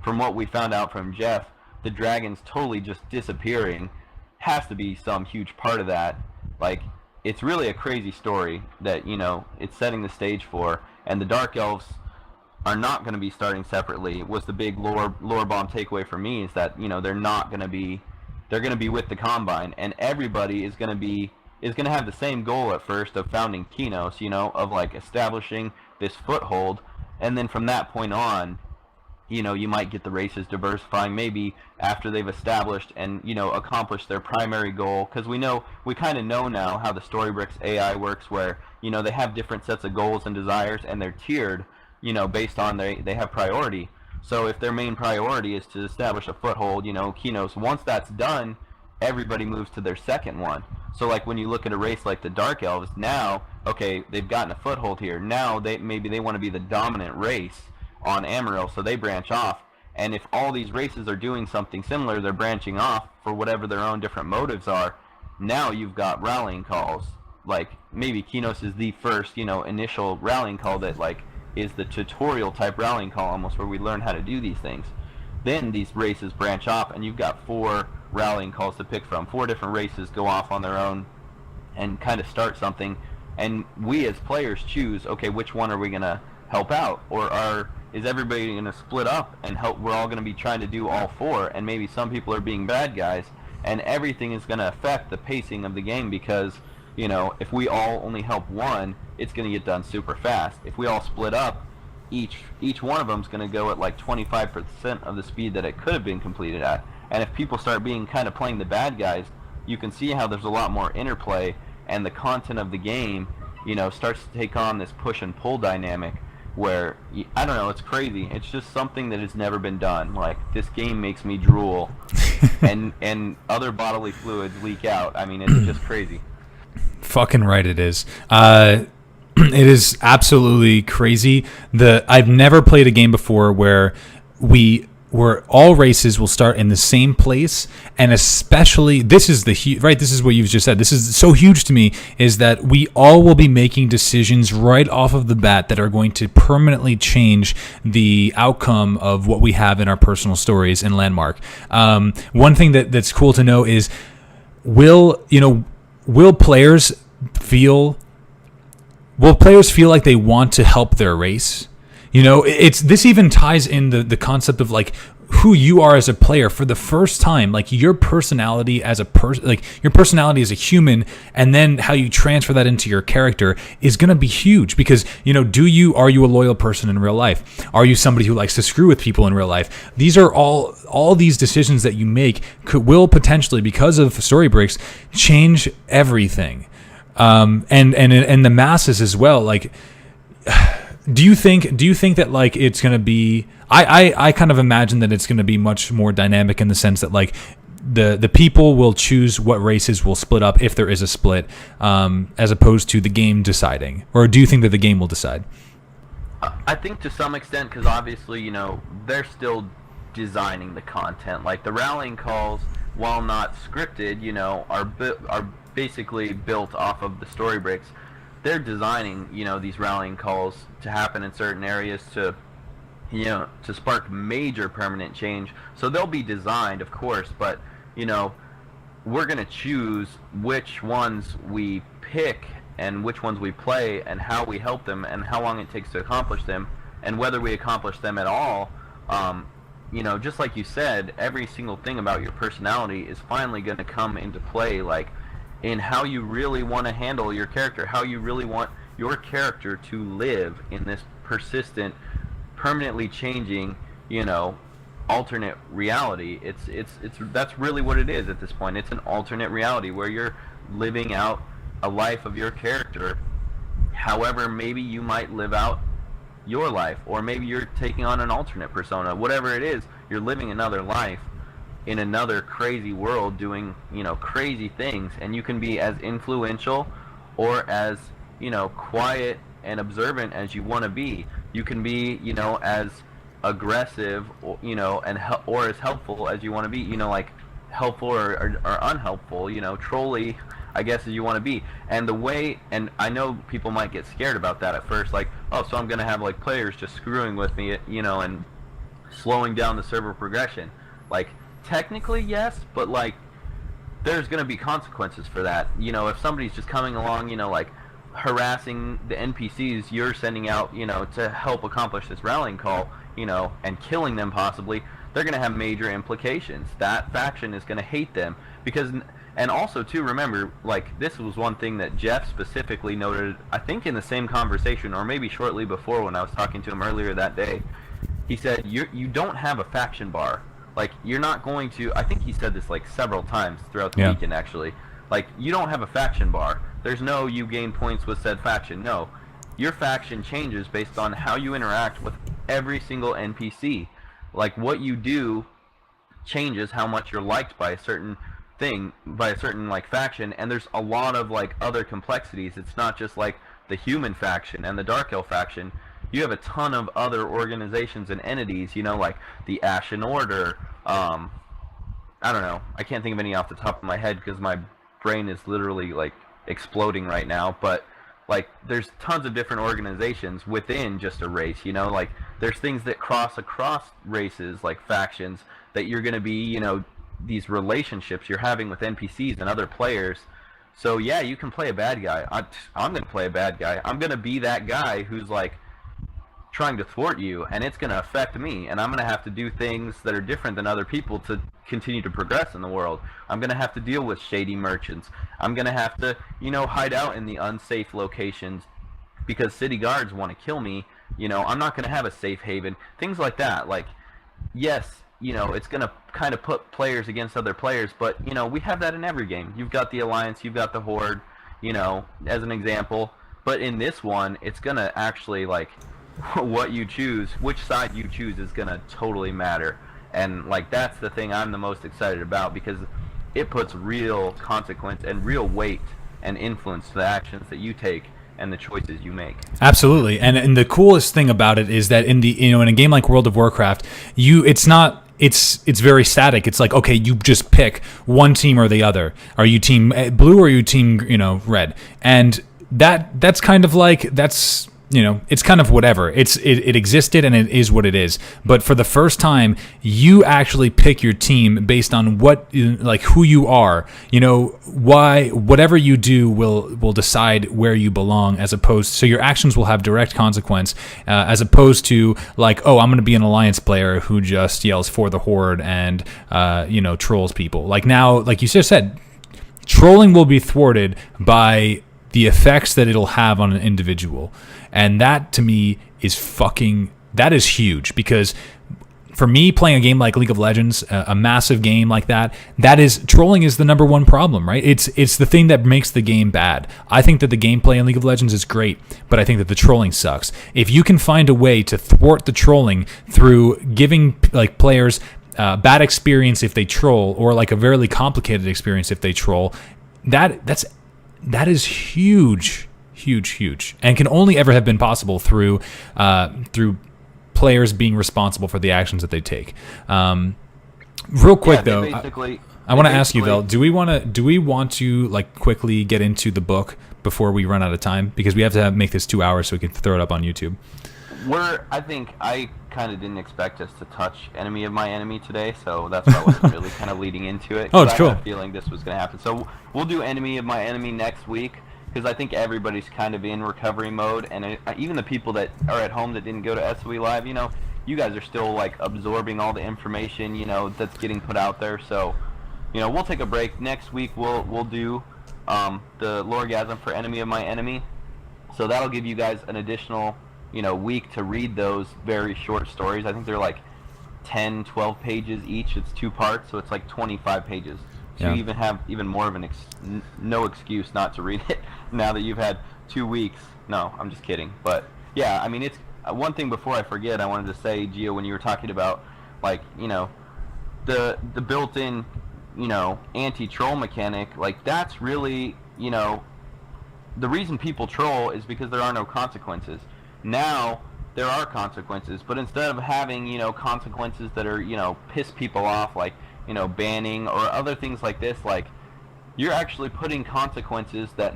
from what we found out from Jeff, the dragons totally just disappearing has to be some huge part of that. Like, it's really a crazy story that, it's setting the stage for, and the Dark Elves are not going to be starting separately. Was the big lore bomb takeaway for me, is that they're not going to be, they're going to be with the Combine, and everybody is going to have the same goal at first of founding Kinos, of like establishing this foothold, and then from that point on, you might get the races diversifying maybe after they've established and accomplished their primary goal, because we kind of know now how the Storybricks AI works, where they have different sets of goals and desires, and they're tiered based on they have priority. So if their main priority is to establish a foothold, Kinos, once that's done, everybody moves to their second one. So like when you look at a race like the Dark Elves, now, okay, they've gotten a foothold here. Now maybe they want to be the dominant race on Amaryl, so they branch off. And if all these races are doing something similar, they're branching off for whatever their own different motives are. Now you've got rallying calls. Like, maybe Kinos is the first, initial rallying call that, like, is the tutorial type rallying call almost, where we learn how to do these things. Then these races branch off, and you've got 4 rallying calls to pick from. 4 different races go off on their own and kind of start something. And we as players choose, okay, which one are we going to help out? Or is everybody going to split up and help? We're all going to be trying to do all 4, and maybe some people are being bad guys, and everything is going to affect the pacing of the game, because if we all only help one, it's going to get done super fast. If we all split up, each one of them is going to go at like 25% of the speed that it could have been completed at. And if people start being kind of playing the bad guys, you can see how there's a lot more interplay, and the content of the game, starts to take on this push and pull dynamic, where, I don't know, it's crazy. It's just something that has never been done. Like, this game makes me drool, and other bodily fluids leak out. I mean, it's just crazy. Fucking right it is. It is absolutely crazy. I've never played a game before where all races will start in the same place, and especially this is this is what you've just said. This is so huge to me, is that we all will be making decisions right off of the bat that are going to permanently change the outcome of what we have in our personal stories in Landmark. One thing that's cool to know is, will players feel like they want to help their race? This even ties in the concept of like who you are as a player for the first time, like your personality as a person, like your personality as a human, and then how you transfer that into your character is going to be huge, because are you a loyal person in real life? Are you somebody who likes to screw with people in real life? These are all these decisions that you make will potentially, because of Storybricks, change everything. And the masses as well. Like, do you think that like it's gonna be? I kind of imagine that it's gonna be much more dynamic, in the sense that like the people will choose what races will split up, if there is a split, as opposed to the game deciding. Or do you think that the game will decide? I think to some extent, because obviously they're still designing the content. Like, the rallying calls, while not scripted, are basically built off of the Storybricks. They're designing, these rallying calls to happen in certain areas to spark major permanent change. So they'll be designed, of course, but, we're going to choose which ones we pick and which ones we play and how we help them and how long it takes to accomplish them and whether we accomplish them at all, just like you said, every single thing about your personality is finally going to come into play, like in how you really want to handle your character, how you really want your character to live in this persistent, permanently changing, alternate reality. It's that's really what it is at this point. It's an alternate reality where you're living out a life of your character. However, maybe you might live out your life, or maybe you're taking on an alternate persona. Whatever it is, you're living another life in another crazy world, doing crazy things, and you can be as influential or as quiet and observant as you want to be. You can be as aggressive or or as helpful as you want to be, like helpful or unhelpful, trolly, I guess, as you want to be. And the way, and I know people might get scared about that at first, like, oh, so I'm gonna have like players just screwing with me, and slowing down the server progression. Like, technically yes, but like there's gonna be consequences for that. If somebody's just coming along, like harassing the NPCs you're sending out, to help accomplish this rallying call, and killing them possibly, they're going to have major implications. That faction is going to hate them because, and also too, remember, like, this was one thing that Jeff specifically noted, I think in the same conversation, or maybe shortly before when I was talking to him earlier that day. He said, you don't have a faction bar. Like, you're not going to, I think he said this like several times throughout the weekend actually, like, you don't have a faction bar. There's no you gain points with said faction. No, your faction changes based on how you interact with every single NPC. Like, what you do changes how much you're liked by a certain thing, by a certain like faction, and there's a lot of like other complexities. It's not just like the human faction and the Dark Elf faction. You have a ton of other organizations and entities, like the Ashen Order. I don't know. I can't think of any off the top of my head because my brain is literally like exploding right now, but like there's tons of different organizations within just a race, like there's things that cross across races, like factions, that you're going to be, these relationships you're having with NPCs and other players. So yeah, you can play a bad guy. I'm going to play a bad guy. I'm going to be that guy who's like trying to thwart you, and it's going to affect me, and I'm going to have to do things that are different than other people to continue to progress in the world. I'm going to have to deal with shady merchants. I'm going to have to, hide out in the unsafe locations because city guards want to kill me. I'm not going to have a safe haven. Things like that. Like, yes, it's going to kind of put players against other players, but, we have that in every game. You've got the Alliance, you've got the Horde, as an example. But in this one, it's going to actually, like, what you choose, which side you choose is going to totally matter. And like that's the thing I'm the most excited about, because it puts real consequence and real weight and influence to the actions that you take and the choices you make. Absolutely. And the coolest thing about it is that in the in a game like World of Warcraft, it's very static. It's like, okay, you just pick one team or the other. Are you team blue or are you team red? And that's kind of like that's it's kind of whatever. It existed and it is what it is. But for the first time, you actually pick your team based on who you are. Why whatever you do will decide where you belong, as opposed so your actions will have direct consequence, as opposed to like, oh, I'm going to be an Alliance player who just yells for the Horde and trolls people. Like now, like you just said, trolling will be thwarted by the effects that it'll have on an individual. And that, to me, that is huge, because for me, playing a game like League of Legends, a massive game like that is, trolling is the number one problem, right? It's the thing that makes the game bad. I think that the gameplay in League of Legends is great, but I think that the trolling sucks. If you can find a way to thwart the trolling through giving like players bad experience if they troll, or like a very complicated experience if they troll, that is huge, and can only ever have been possible through players being responsible for the actions that they take. Real quick though, I want to ask you, Vel, do we want to like quickly get into the book before we run out of time, because we have to make this 2 hours so we can throw it up on YouTube? I think I kind of didn't expect us to touch Enemy of My Enemy today, so that's why I wasn't really kind of leading into it. Oh, it's cool. I had a feeling this was going to happen. So we'll do Enemy of My Enemy next week, because I think everybody's kind of in recovery mode, and even the people that are at home that didn't go to SOE Live, you guys are still like absorbing all the information, that's getting put out there. So, we'll take a break. Next week we'll do the LoreGasm for Enemy of My Enemy. So that'll give you guys an additional, week to read those very short stories. I think they're like 10, 12 pages each. It's 2 parts, so it's like 25 pages. So you even have even more of no excuse not to read it now that you've had 2 weeks. No, I'm just kidding. But yeah, I mean, it's one thing before I forget. I wanted to say, Gio, when you were talking about like the built-in anti-troll mechanic, like that's really the reason people troll is because there are no consequences. Now there are consequences, but instead of having consequences that are piss people off, like banning or other things like this, like you're actually putting consequences that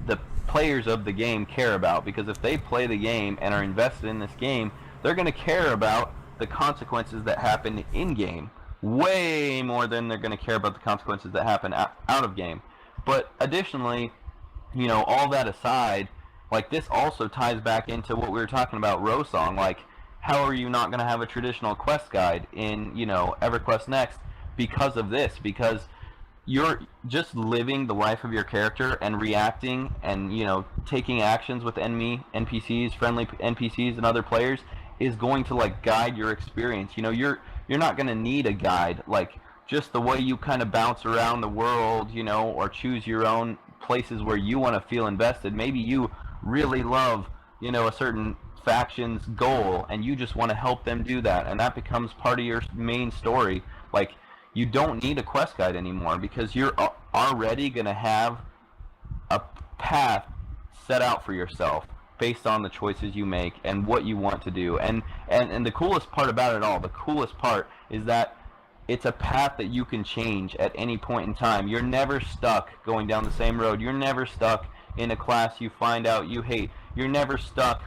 the players of the game care about, because if they play the game and are invested in this game, they're going to care about the consequences that happen in game way more than they're going to care about the consequences that happen out of game. But additionally, all that aside, like this also ties back into what we were talking about Rosong. Like, how are you not going to have a traditional quest guide in EverQuest Next because of this? Because you're just living the life of your character and reacting and taking actions with enemy NPCs, friendly NPCs, and other players is going to like guide your experience. You're not going to need a guide. Like, just the way you kind of bounce around the world, or choose your own places where you want to feel invested. Maybe you really love a certain faction's goal and you just want to help them do that, and that becomes part of your main story. Like, you don't need a quest guide anymore because you're already going to have a path set out for yourself based on the choices you make and what you want to do. And the coolest part about it all, the coolest part is that it's a path that you can change at any point in time. You're never stuck going down the same road. You're never stuck in a class you find out you hate. You're never stuck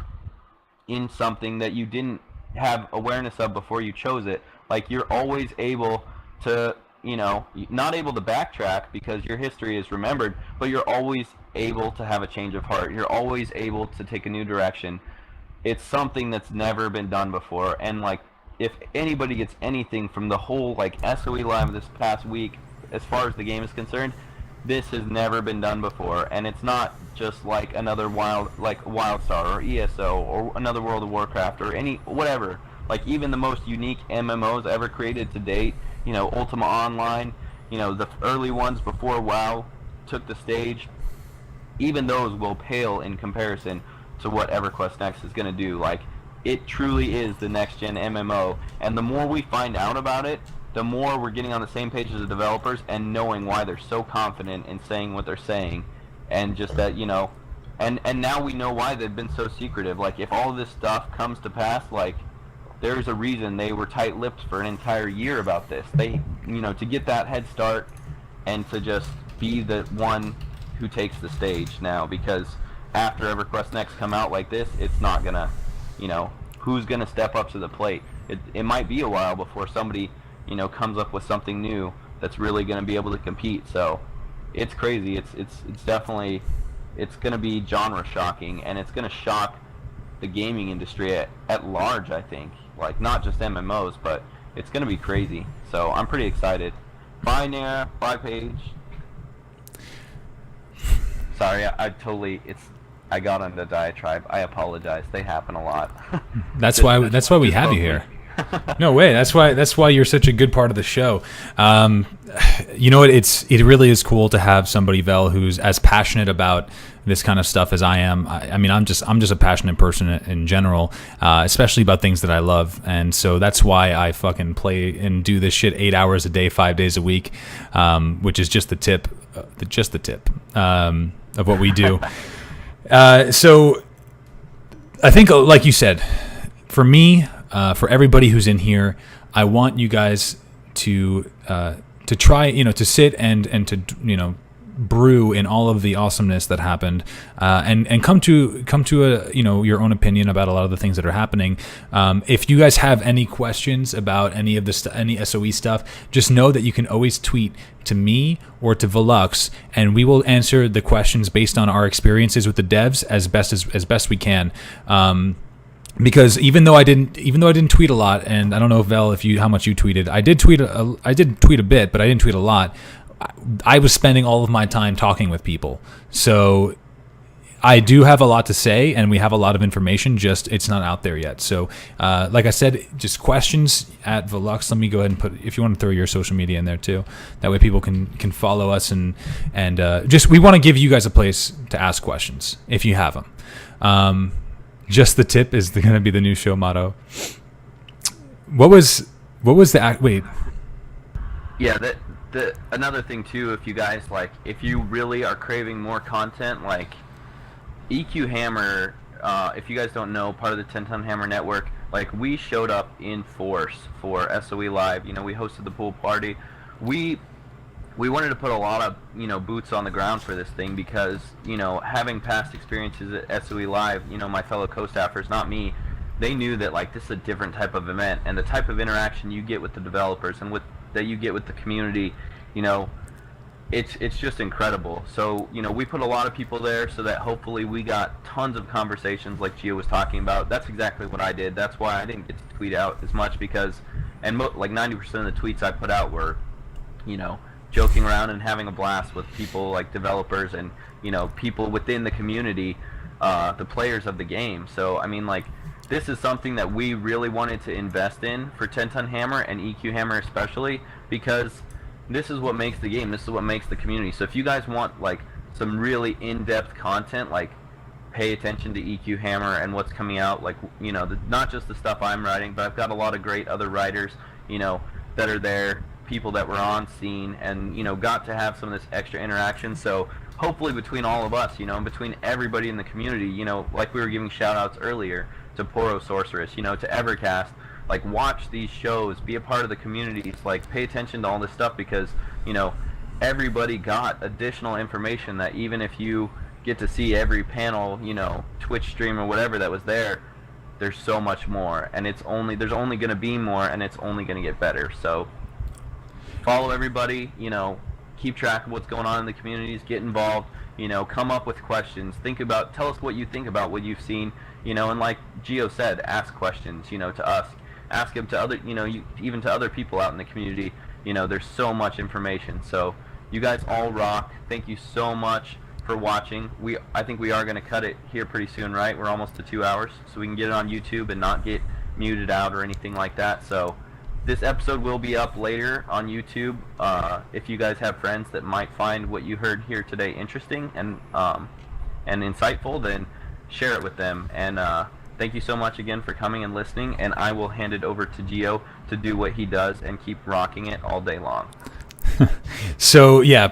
in something that you didn't have awareness of before you chose it. Like, you're always able to, not able to backtrack because your history is remembered, but you're always able to have a change of heart. You're always able to take a new direction. It's something that's never been done before, and like, if anybody gets anything from the whole like SOE Live this past week, as far as the game is concerned, this has never been done before, and it's not just like another WildStar or ESO or another World of Warcraft or any whatever. Like, even the most unique MMOs ever created to date, Ultima Online, the early ones before WoW took the stage, even those will pale in comparison to what EverQuest Next is going to do. Like, it truly is the next-gen MMO, and the more we find out about it, the more we're getting on the same page as the developers and knowing why they're so confident in saying what they're saying, and just that, and now we know why they've been so secretive. Like, if all this stuff comes to pass, like, there's a reason they were tight-lipped for an entire year about this. They, to get that head start and to just be the one who takes the stage now, because after EverQuest Next come out like this, it's not gonna, who's gonna step up to the plate? It might be a while before somebody, comes up with something new that's really gonna be able to compete. So it's crazy. It's definitely, it's gonna be genre shocking, and it's gonna shock the gaming industry at large, I think. Like, not just MMOs, but it's gonna be crazy. So I'm pretty excited. Bye, Nara. Bye, Paige. Sorry, I got on the diatribe. I apologize. They happen a lot. That's why we have you here. No way. That's why you're such a good part of the show. You know what? It really is cool to have somebody, Vel, who's as passionate about this kind of stuff as I am. I mean, I'm just a passionate person in general, especially about things that I love, and so that's why I fucking play and do this shit 8 hours a day, 5 days a week, which is just the tip of what we do. So I think, like you said, for me, for everybody who's in here, I want you guys to try, to sit and to, brew in all of the awesomeness that happened, and come to a your own opinion about a lot of the things that are happening. If you guys have any questions about any of the any SOE stuff, just know that you can always tweet to me or to Veluux, and we will answer the questions based on our experiences with the devs as best we can. Because even though I didn't tweet a lot, and I don't know, Vel, how much you tweeted. I did tweet a bit, but I didn't tweet a lot. I was spending all of my time talking with people, so I do have a lot to say, and we have a lot of information. Just it's not out there yet. So, like I said, just questions at Veluux. Let me go ahead and put, if you want to throw your social media in there too. That way, people can follow us and just we want to give you guys a place to ask questions if you have them. Just the tip is going to be the new show motto. What was the wait? Yeah, the another thing too, if you guys if you really are craving more content, like EQ Hammer, if you guys don't know, part of the 10 Ton Hammer network, we showed up in force for SOE Live. We hosted the pool party. We wanted to put a lot of boots on the ground for this thing because having past experiences at SOE Live, my fellow co-staffers, not me, they knew that this is a different type of event, and the type of interaction you get with the developers and that you get with the community, it's just incredible. So we put a lot of people there so that hopefully we got tons of conversations like Gio was talking about. That's exactly what I did. That's why I didn't get to tweet out as much, because 90% of the tweets I put out were joking around and having a blast with people like developers and people within the community, the players of the game. So I mean, this is something that we really wanted to invest in for 10 Ton Hammer and EQ Hammer especially, because this is what makes the game. This is what makes the community. So if you guys want some really in-depth content, pay attention to EQ Hammer and what's coming out. Not just the stuff I'm writing, but I've got a lot of great other writers, that are there, people that were on scene, and got to have some of this extra interaction. So hopefully between all of us, and between everybody in the community, like we were giving shout outs earlier to Poro Sorceress, to Evercast, watch these shows, be a part of the communities, pay attention to all this stuff, because everybody got additional information that even if you get to see every panel, Twitch stream or whatever that was there, there's so much more, and there's only going to be more, and it's only going to get better. So follow everybody, keep track of what's going on in the communities, get involved, come up with questions, tell us what you think about what you've seen, and like Gio said, ask questions, to us, ask them to other, even to other people out in the community. There's so much information. So you guys all rock. Thank you so much for watching. I think we are going to cut it here pretty soon, right? We're almost to 2 hours, so we can get it on YouTube and not get muted out or anything like that. So this episode will be up later on YouTube. If you guys have friends that might find what you heard here today interesting and insightful, then share it with them. And thank you so much again for coming and listening, and I will hand it over to Gio to do what he does and keep rocking it all day long. So yeah,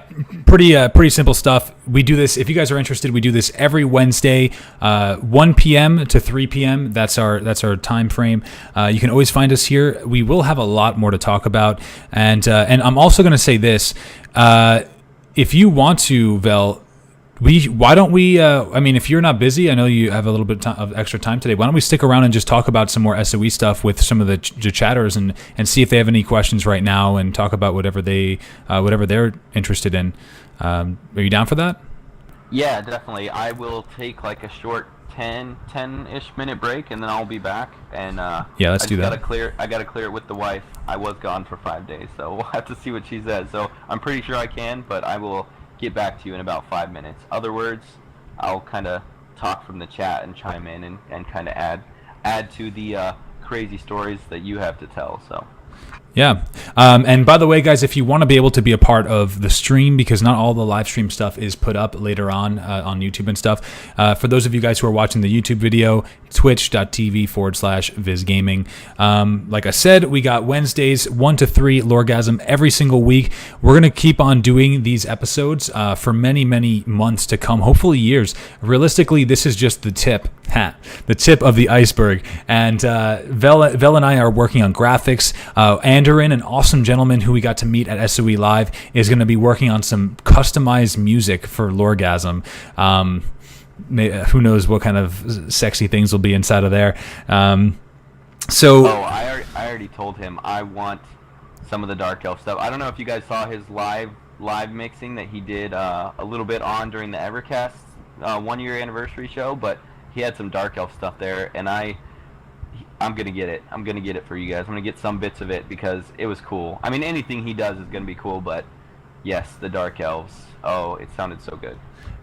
pretty simple stuff. We do this, if you guys are interested, we do this every Wednesday, 1 p.m. to 3 p.m. That's our time frame. You can always find us here. We will have a lot more to talk about, and I'm also going to say this: if you want to, Vel, why don't we? I mean, if you're not busy, I know you have a little bit of extra time today. Why don't we stick around and just talk about some more SOE stuff with some of the chatters and see if they have any questions right now, and talk about whatever they're interested in. Are you down for that? Yeah, definitely. I will take a short 10-ish minute break, and then I'll be back. And yeah, let's do that. I gotta clear it with the wife. I was gone for 5 days, so we'll have to see what she says. So I'm pretty sure I can, but I will get back to you in about 5 minutes. Other words, I'll kind of talk from the chat and chime in and kind of add to the crazy stories that you have to tell. So yeah. And by the way, guys, if you want to be able to be a part of the stream, because not all the live stream stuff is put up later on YouTube and stuff. For those of you guys who are watching the YouTube video, twitch.tv/VizGaming. Like I said, we got Wednesdays 1 to 3 LoreGasm every single week. We're going to keep on doing these episodes for many, many months to come, hopefully years. Realistically, this is just the tip. The tip of the iceberg. And Vel and I are working on graphics. Anderin, an awesome gentleman who we got to meet at SOE Live, is going to be working on some customized music for LoreGasm. Who knows what kind of sexy things will be inside of there. I already told him I want some of the Dark Elf stuff. I don't know if you guys saw his live mixing that he did a little bit on during the Evercast 1 year anniversary show, but he had some Dark Elf stuff there, and I'm gonna get it. I'm gonna get it for you guys. I'm gonna get some bits of it because it was cool. I mean, anything he does is gonna be cool, but yes, the Dark Elves. Oh, it sounded so good.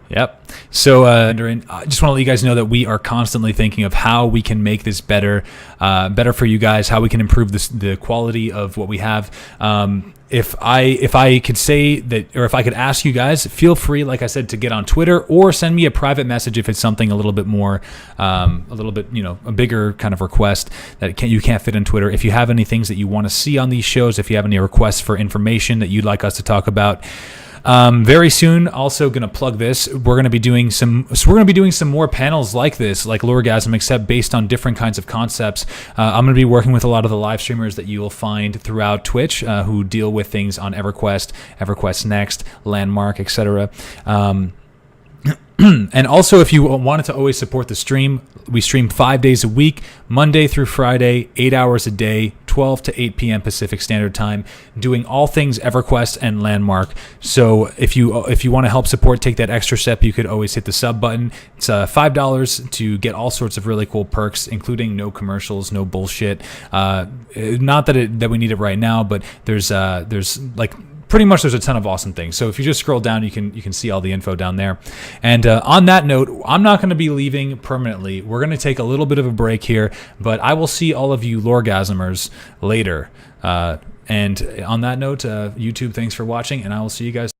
Yep. So, I just want to let you guys know that we are constantly thinking of how we can make this better for you guys, how we can improve the quality of what we have. If I could say that, or if I could ask you guys, feel free, like I said, to get on Twitter or send me a private message if it's something a little bit more, a bigger kind of request that you can't fit in Twitter. If you have any things that you want to see on these shows, if you have any requests for information that you'd like us to talk about. Very soon, also going to plug this. We're going to be doing some more panels like this, like LoreGasm, except based on different kinds of concepts. I'm going to be working with a lot of the live streamers that you will find throughout Twitch, who deal with things on EverQuest, EverQuest Next, Landmark, etc. And also, if you wanted to always support the stream, we stream 5 days a week, Monday through Friday, 8 hours a day, 12 to 8 p.m. Pacific Standard Time, doing all things EverQuest and Landmark. So if you want to help support, take that extra step, you could always hit the sub button. It's $5 to get all sorts of really cool perks, including no commercials, no bullshit. Not that we need it right now, but there's like pretty much there's a ton of awesome things. So if you just scroll down, you can see all the info down there. And on that note, I'm not going to be leaving permanently. We're going to take a little bit of a break here, but I will see all of you LoreGasmers later. And on that note, YouTube, thanks for watching, and I will see you guys.